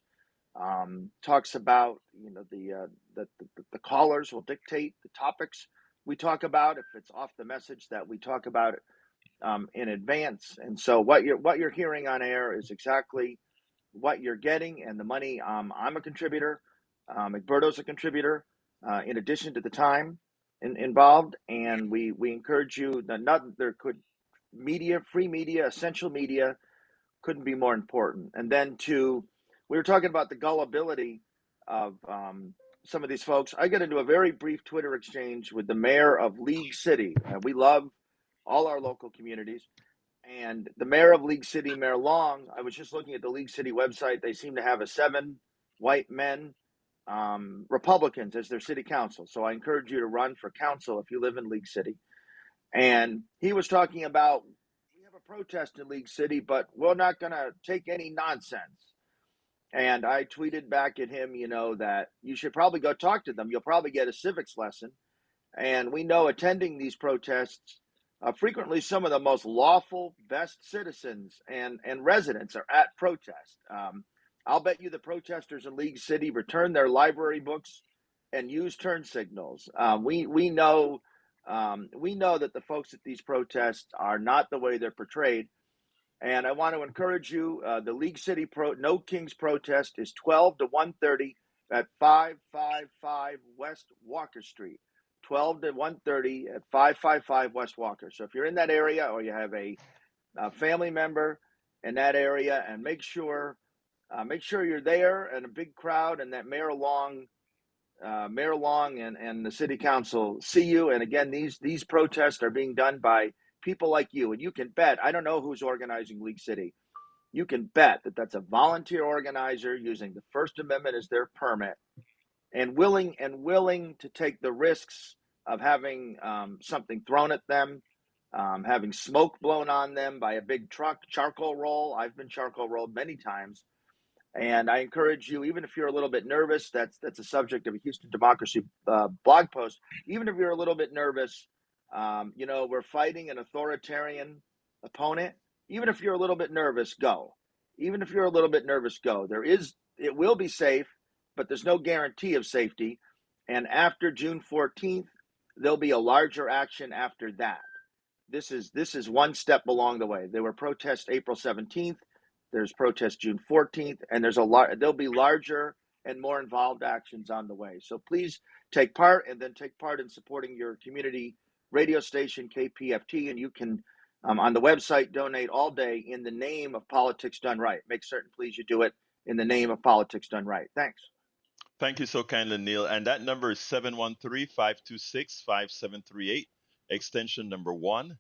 E: talks about the callers will dictate the topics we talk about. If it's off the message, that we talk about it in advance. And so what you're hearing on air is exactly what you're getting, and the money. I'm a contributor. Egberto's a contributor. In addition to the time involved, and we encourage you. Free media, essential media, couldn't be more important. And then we were talking about the gullibility of some of these folks. I get into a very brief Twitter exchange with the mayor of League City. We love all our local communities. And the mayor of League City, Mayor Long, I was just looking at the League City website. They seem to have 7 white men, Republicans, as their city council. So I encourage you to run for council if you live in League City. And he was talking about, we have a protest in League City, but we're not going to take any nonsense. And I tweeted back at him, that you should probably go talk to them. You'll probably get a civics lesson. And we know attending these protests, frequently some of the most lawful, best citizens and residents are at protest. I'll bet you the protesters in League City return their library books and use turn signals. We know that the folks at these protests are not the way they're portrayed. And I want to encourage you. The League City No Kings protest is 12 to 1:30 at 555 West Walker Street. 12 to 1:30 at 555 West Walker. So if you're in that area or you have a family member in that area, and make sure you're there and a big crowd, and that Mayor Long and the City Council see you. And again, these protests are being done by people like you, and you can bet. I don't know who's organizing League City. You can bet that that's a volunteer organizer using the First Amendment as their permit, and willing to take the risks of having something thrown at them, having smoke blown on them by a big truck, charcoal roll. I've been charcoal rolled many times. And I encourage you, even if you're a little bit nervous, that's a subject of a Houston Democracy blog post. Even if you're a little bit nervous, we're fighting an authoritarian opponent. Even if you're a little bit nervous, go. Even if you're a little bit nervous, go. It will be safe, but there's no guarantee of safety. And after June 14th, there'll be a larger action after that. This is one step along the way. There were protests April 17th. There's protest June 14th, and there'll be larger and more involved actions on the way. So please take part, and then take part in supporting your community radio station, KPFT, and you can, on the website, donate all day in the name of Politics Done Right. Make certain, please, you do it in the name of Politics Done Right. Thanks.
A: Thank you so kindly, Neil. And that number is 713-526-5738, extension number 1.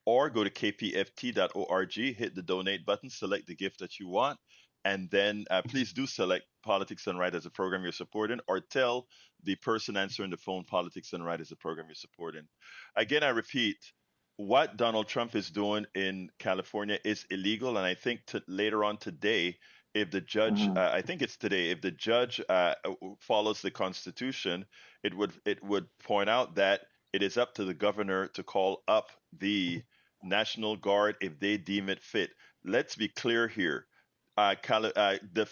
A: Or go to kpft.org, hit the donate button, select the gift that you want, and then please do select Politics Done Right as a program you're supporting, or tell the person answering the phone Politics Done Right as a program you're supporting. Again, I repeat, what Donald Trump is doing in California is illegal, and I think later on today, if the judge, I think it's today, if the judge follows the Constitution, it would point out that it is up to the governor to call up the National Guard if they deem it fit. Let's be clear here. The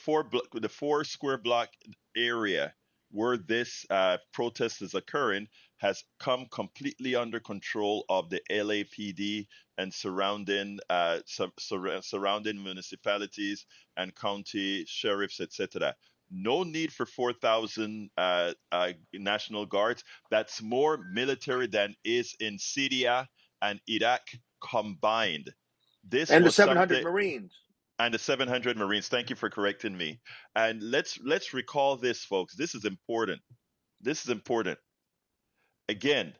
A: four square block area where this protest is occurring has come completely under control of the LAPD and surrounding surrounding municipalities and county sheriffs, etc. No need for 4,000 National Guards. That's more military than is in Syria and Iraq combined. This
E: and the
A: was
E: 700
A: something,
E: Marines.
A: and the 700 Marines. Thank you for correcting me. And let's recall this, folks. This is important. This is important. Again,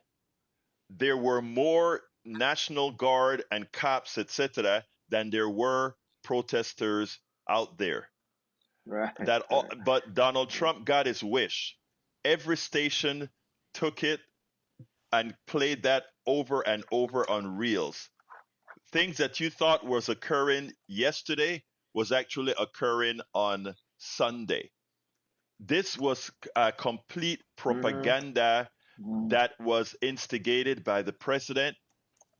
A: there were more National Guard and cops, etc., than there were protesters out there.
E: Right.
A: But Donald Trump got his wish. Every station took it and played that over and over on reels. Things that you thought was occurring yesterday was actually occurring on Sunday. This was a complete propaganda that was instigated by the president,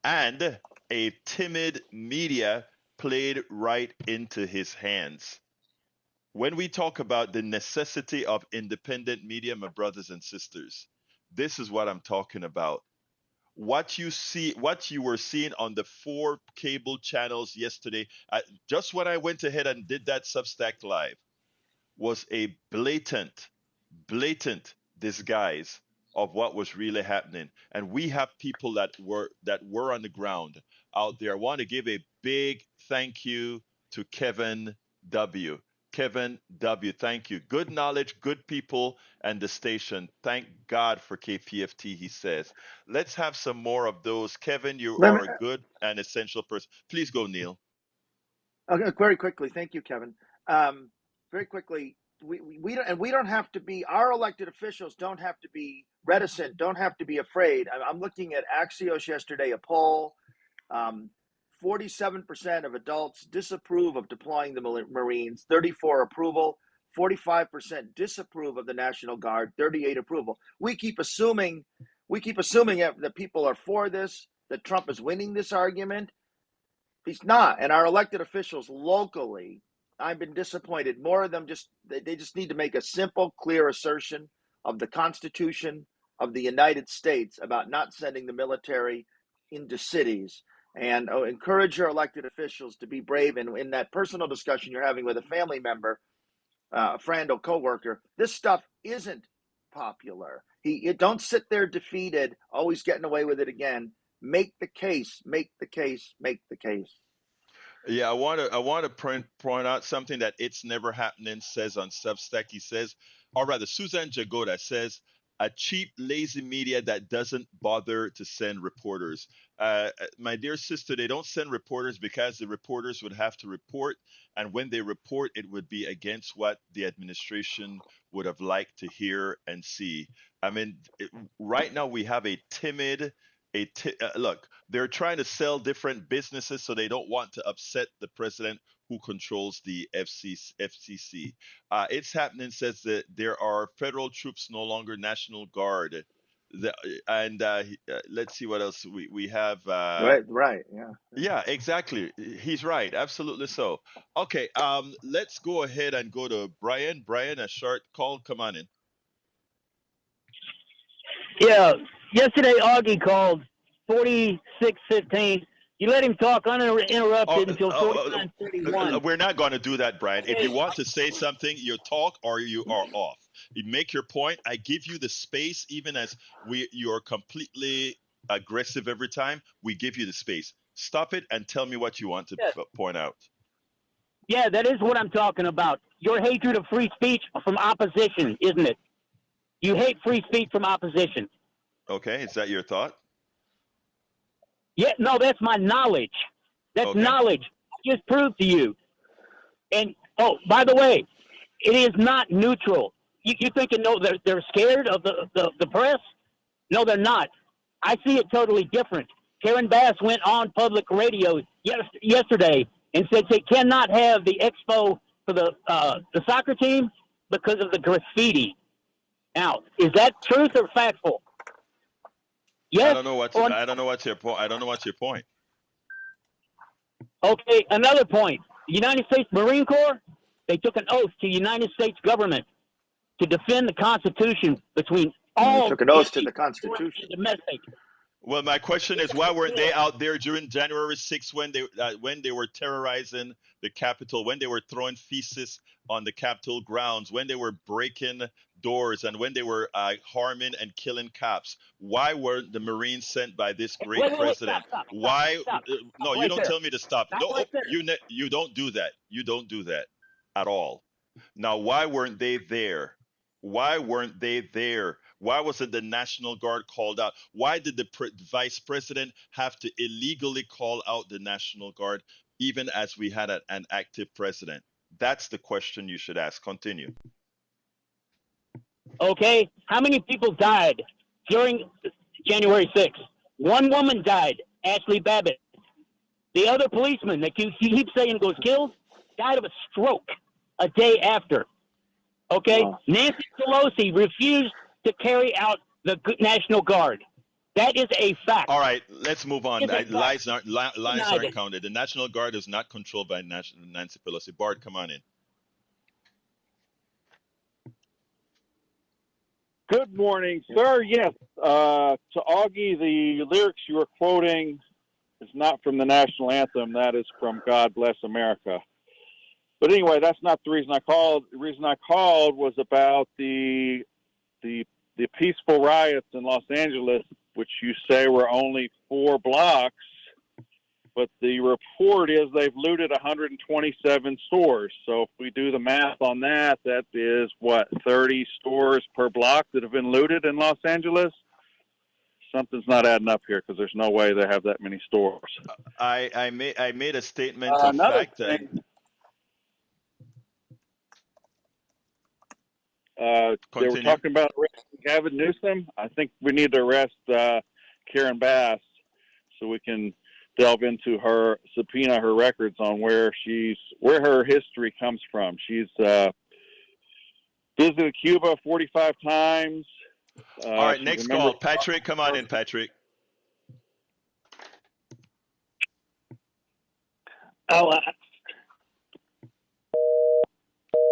A: and a timid media played right into his hands. When we talk about the necessity of independent media, my brothers and sisters, this is what I'm talking about. What you were seeing on the 4 cable channels yesterday, just when I went ahead and did that Substack live, was a blatant disguise of what was really happening. And we have people that were on the ground out there. I want to give a big thank you to Kevin W. Kevin W., thank you. Good knowledge, good people, and the station. Thank God for KPFT, he says. Let's have some more of those. Kevin, you are a good and essential person. Please go, Neil.
E: Okay, very quickly. Thank you, Kevin. Very quickly, we don't have to be, our elected officials don't have to be reticent, don't have to be afraid. I'm looking at Axios yesterday, a poll. 47% of adults disapprove of deploying the Marines, 34 approval, 45% disapprove of the National Guard, 38 approval. We keep assuming that people are for this, that Trump is winning this argument. He's not. And our elected officials locally, I've been disappointed. More of them they just need to make a simple, clear assertion of the Constitution of the United States about not sending the military into cities, and encourage your elected officials to be brave. And in that personal discussion you're having with a family member, a friend or coworker, this stuff isn't popular. Don't sit there defeated, always getting away with it again. Make the case, make the case, make the case.
A: Yeah, I want to point out something that It's Never Happening says on Substack. He says, or rather, Susan Jagoda says, a cheap, lazy media that doesn't bother to send reporters. My dear sister, they don't send reporters because the reporters would have to report, and when they report, it would be against what the administration would have liked to hear and see. I mean, right now we have a timid, look. They're trying to sell different businesses, so they don't want to upset the president who controls the FCC. It's Happening says that there are federal troops, no longer National Guard. The, and let's see what else we have.
E: Right, yeah.
A: Yeah, exactly. He's right. Absolutely so. Okay, let's go ahead and go to Brian. Brian, a short call. Come on in.
J: Yeah, yesterday Augie called 46:15. You let him talk uninterrupted until 49:31.
A: We're not going to do that, Brian. If you want to say something, you talk or you are off. You make your point. I give you the space, even as you're completely aggressive every time. We give you the space. Stop it and tell me what you want to point out.
J: Yeah, that is what I'm talking about. Your hatred of free speech from opposition, isn't it? You hate free speech from opposition.
A: Okay, is that your thought?
J: Yeah, no, that's my knowledge. That's knowledge. I just proved to you. And, oh, by the way, it is not neutral. You thinking, no, they're scared of the press? No, they're not. I see it totally different. Karen Bass went on public radio yesterday and said they cannot have the expo for the soccer team because of the graffiti. Now, is that truth or factful? Yes.
A: I don't know what's your point. I don't know what's your point.
J: Okay, another point. The United States Marine Corps, they took an oath to the United States government to defend the Constitution between all.
E: They took an oath to the Constitution.
J: Domestic.
A: Well, my question is, why weren't they out there during January 6th when they were terrorizing the Capitol, when they were throwing feces on the Capitol grounds, when they were breaking doors, and when they were harming and killing cops? Why weren't the Marines sent by this great president?
J: Stop.
A: No, you
J: right
A: don't
J: there.
A: tell me to stop.
J: Stop
A: No,
J: right there.
A: you don't do that. You don't do that at all. Now, why weren't they there? Why weren't they there? Why wasn't the National Guard called out? Why did the vice president have to illegally call out the National Guard, even as we had an active president? That's the question you should ask. Continue.
J: Okay, how many people died during January 6th? One woman died, Ashley Babbitt. The other policeman that you keep saying was killed died of a stroke a day after. Okay, Nancy Pelosi refused to carry out the National Guard. That is a fact.
A: All right, let's move on. Lies aren't
J: Denied.
A: counted. The National Guard is not controlled by Nancy Pelosi. Bart, come on in.
K: Good morning, sir. Yes, to Augie, the lyrics you were quoting is not from the national anthem. That is from God Bless America. But anyway, that's not the reason I called. The reason I called was about the peaceful riots in Los Angeles, which you say were only 4 blocks. But the report is they've looted 127 stores. So if we do the math on that, that is, 30 stores per block that have been looted in Los Angeles? Something's not adding up here because there's no way they have that many stores.
A: I made a statement of fact that.
K: They were
A: Continue.
K: talking about arresting Gavin Newsom. I think we need to arrest Karen Bass so we can delve into subpoena her records on where her history comes from. She's visited Cuba 45 times.
A: All right,
K: She's a
A: next
K: member
A: call.
K: of
A: Patrick, come on in, Patrick.
J: Oh,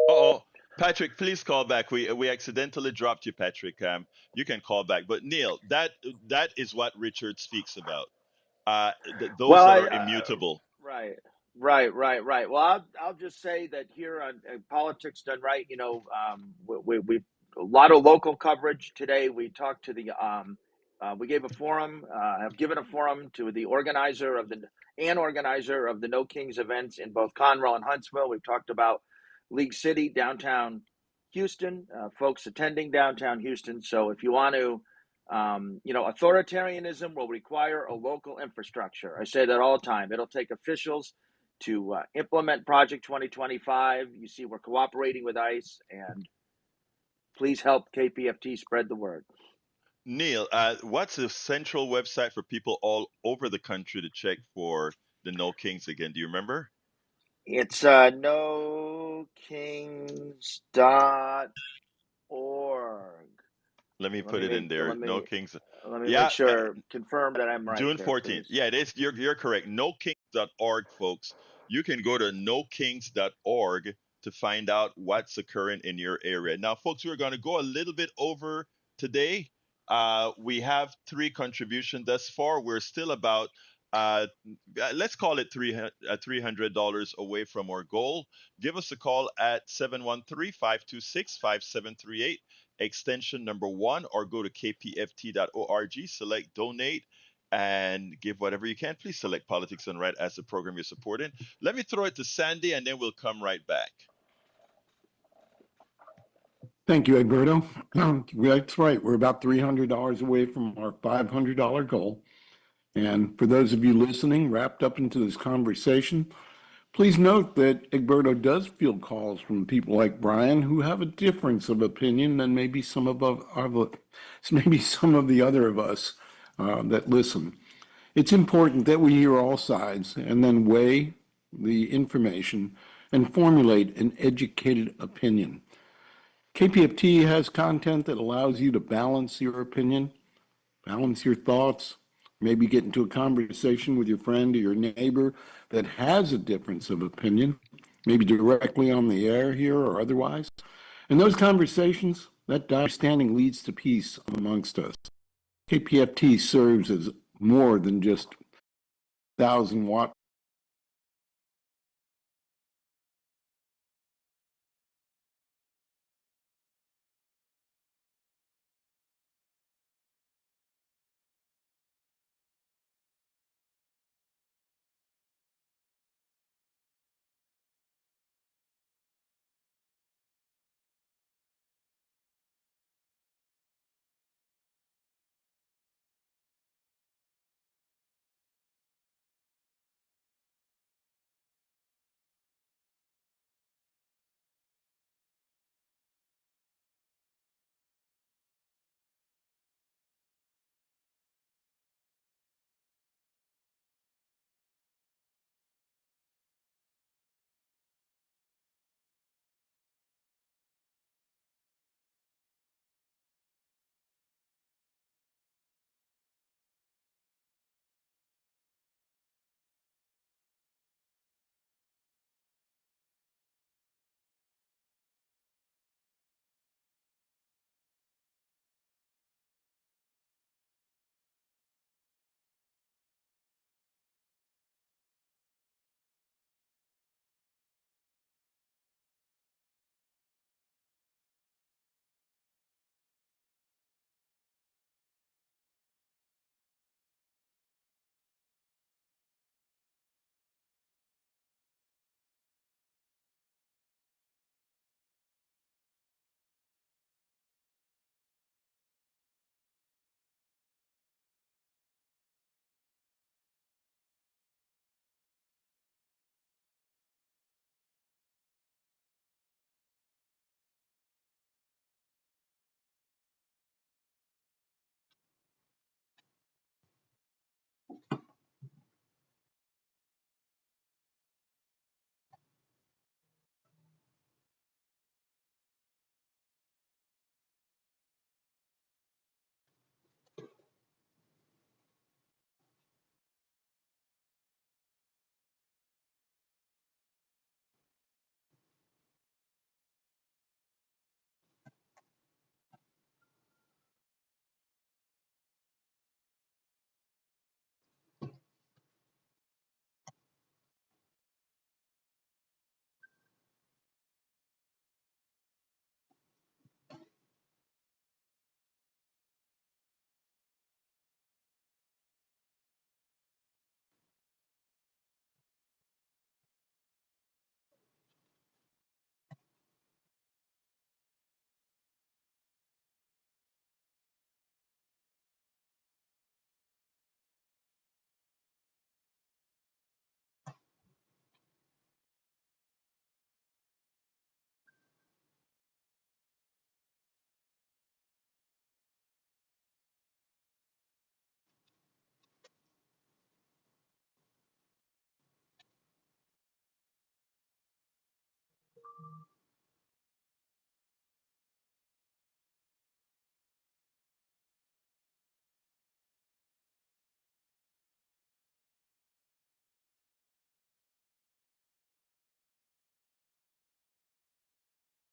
A: Uh-oh. Patrick, please call back. We accidentally dropped you, Patrick. You can call back. But Neil, that is what Richard speaks about. Those
E: Well,
A: that are immutable.
E: right, right. Well, I'll just say that here on Politics Done Right, we a lot of local coverage today. We talked to we gave a forum, have given a forum to the organizer of the No Kings events in both Conroe and Huntsville. We've talked about League City, downtown Houston, folks attending downtown Houston. So if you want to authoritarianism will require a local infrastructure. I say that all the time. It'll take officials to implement Project 2025. You see, we're cooperating with ICE, and please help KPFT spread the word.
A: Neil, what's the central website for people all over the country to check for the No Kings again? Do you remember?
E: It's nokings.org.
A: Let me put it in there. No Kings.
E: Let me make
A: Yeah,
E: sure, confirm that I'm right
A: June
E: there,
A: 14th.
E: please.
A: Yeah, it is. You're correct. NoKings.org, folks. You can go to nokings.org to find out what's occurring in your area. Now, folks, we're going to go a little bit over today. We have three contributions thus far. We're still about let's call it $300 away from our goal. Give us a call at 713-526-5738, extension number 1, or go to kpft.org, select donate, and give whatever you can. Please select Politics Done Right as the program you're supporting. Let me throw it to Sandy, and then we'll come right back.
D: Thank you, Egberto. That's right. We're about $300 away from our $500 goal. And for those of you listening, wrapped up into this conversation, please note that Egberto does field calls from people like Brian who have a difference of opinion than maybe some of the other of us that listen. It's important that we hear all sides and then weigh the information and formulate an educated opinion. KPFT has content that allows you to balance your opinion, balance your thoughts, maybe get into a conversation with your friend or your neighbor that has a difference of opinion, maybe directly on the air here or otherwise. And those conversations, that understanding leads to peace amongst us. KPFT serves as more than just 1,000-watt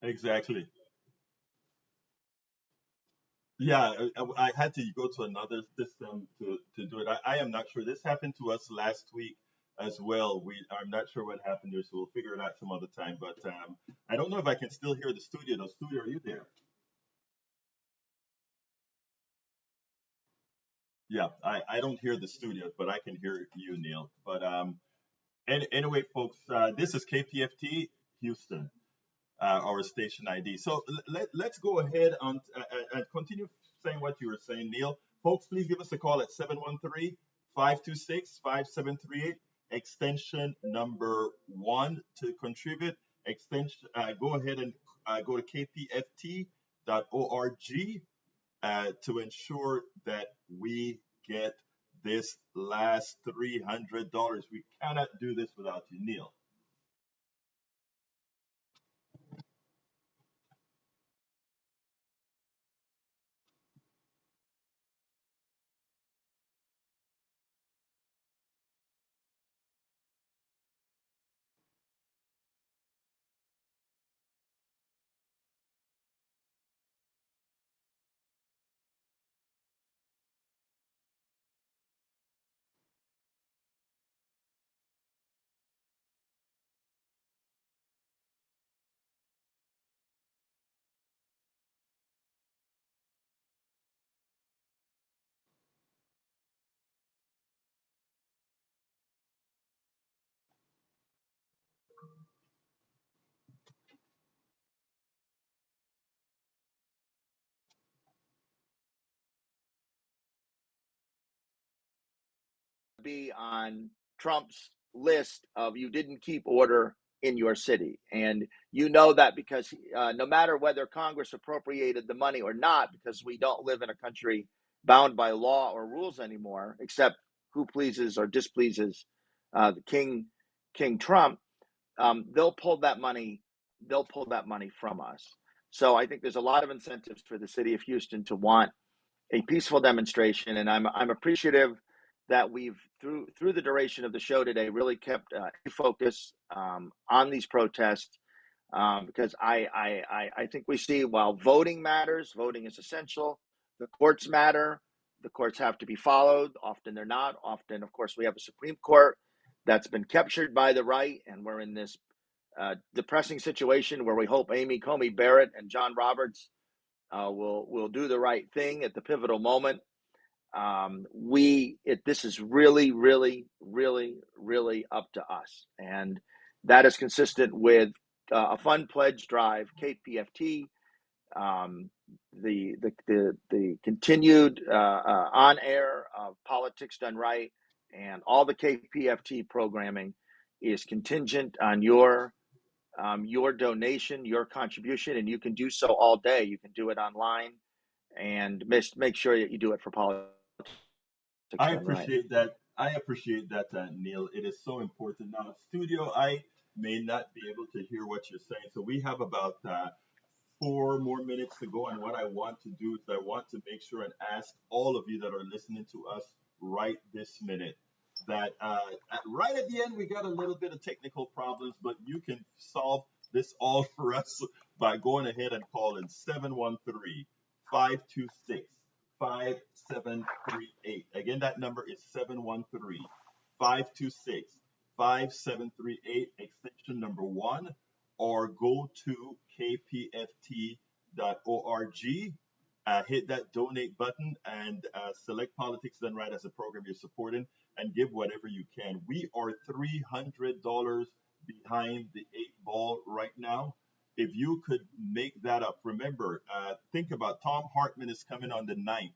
A: Exactly. Yeah, I had to go to another system to do it. I am not sure. This happened to us last week as well. I'm not sure what happened there, so we'll figure it out some other time. But I don't know if I can still hear the studio. The studio, are you there? Yeah, I don't hear the studio, but I can hear you, Neil. But anyway, folks, this is KPFT Houston, our station ID. So let's go ahead and continue saying what you were saying, Neil. Folks, please give us a call at 713-526-5738, extension number 1 to contribute. Extension, go ahead and go to kpft.org to ensure that we get this last $300. We cannot do this without you, Neil.
E: Be on Trump's list of you didn't keep order in your city. And you know that because no matter whether Congress appropriated the money or not, because we don't live in a country bound by law or rules anymore, except who pleases or displeases the King Trump, they'll pull that money. They'll pull that money from us. So I think there's a lot of incentives for the city of Houston to want a peaceful demonstration, and I'm appreciative that we've through the duration of the show today really kept a focus on these protests because I think we see while voting matters, voting is essential. The courts matter. The courts have to be followed. Often they're not. Often, of course, we have a Supreme Court that's been captured by the right, and we're in this depressing situation where we hope Amy Coney Barrett and John Roberts will do the right thing at the pivotal moment. This is really up to us, and that is consistent with a fund pledge drive, KPFT, um, the continued on air of politics done right, and all the KPFT programming is contingent on your donation, your contribution, and you can do so all day. You can do it online, and make sure that you do it for politics
A: I
E: done right.
A: appreciate that. I appreciate that, Neil. It is so important. Now, studio, I may not be able to hear what you're saying, so we have about 4 more minutes to go. And what I want to do is I want to make sure and ask all of you that are listening to us right this minute that right at the end we got a little bit of technical problems, but you can solve this all for us by going ahead and calling 713-526-5738. Again, that number is 713-526-5738, extension number 1, or go to kpft.org, hit that donate button, and select Politics Done Right as a program you're supporting, and give whatever you can. We are $300 behind the 8 ball right now. If you could make that up, remember, think about Tom Hartman is coming on the 9th.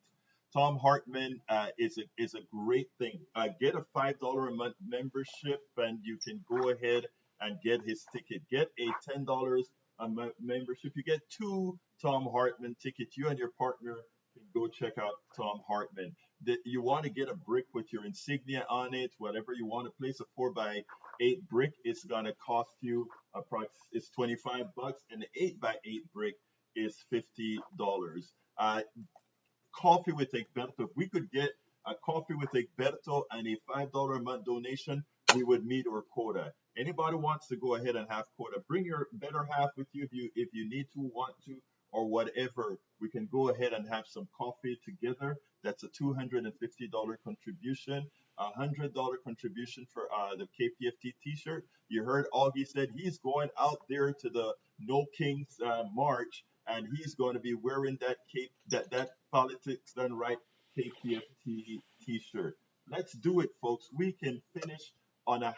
A: Tom Hartman is a great thing. Get a $5 a month membership, and you can go ahead and get his ticket. Get a $10 a month membership. You get 2 Tom Hartman tickets. You and your partner can go check out Tom Hartman. That you want to get a brick with your insignia on it, whatever you want to place a 4x8 brick, it's gonna cost you it's $25, and the 8x8 brick is $50. Coffee with Egberto. If we could get a coffee with Egberto and a $5 a month donation, we would meet our quota. Anybody wants to go ahead and have quota, bring your better half with you if you need to, want to, or whatever. We can go ahead and have some coffee together. That's a $250 contribution. $100 contribution for the KPFT T-shirt. You heard Augie said he's going out there to the No Kings march, and he's going to be wearing that cape, that politics done right KPFT T-shirt. Let's do it, folks. We can finish on the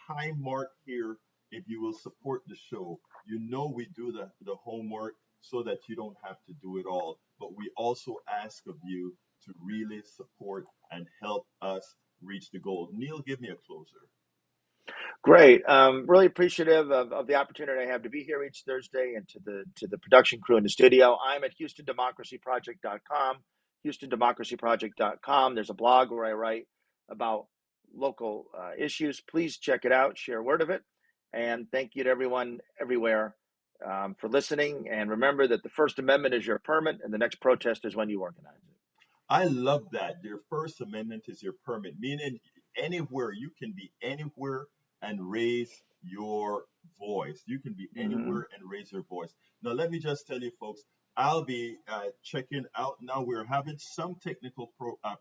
A: high mark here if you will support the show. You know we do the homework so that you don't have to do it all. But we also ask of you to really support and help us reach the goal. Neil, give me a closer.
E: Great. Really appreciative of the opportunity I have to be here each Thursday, and to the production crew in the studio. I'm at HoustonDemocracyProject.com. HoustonDemocracyProject.com. There's a blog where I write about local issues. Please check it out. Share word of it. And thank you to everyone everywhere for listening. And remember that the First Amendment is your permit, and the next protest is when you organize it.
A: I love that. Your First Amendment is your permit, meaning anywhere, you can be anywhere and raise your voice. You can be anywhere and raise your voice. Now, let me just tell you, folks, I'll be checking out now. We're having some technical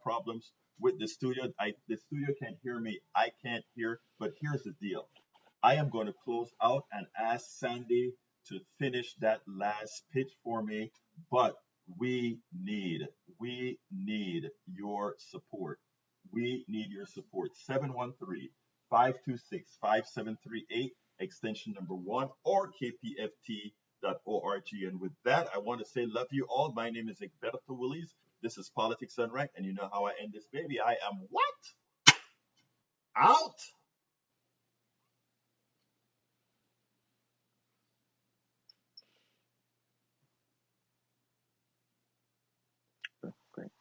A: problems with the studio. The studio can't hear me. I can't hear. But here's the deal. I am going to close out and ask Sandy to finish that last pitch for me. But we need, we need your support. We need your support. 713-526-5738, extension number 1, or kpft.org. And with that, I want to say love you all. My name is Egberto Willies. This is Politics Unranked, and you know how I end this, baby. I am what? Out.
E: Great.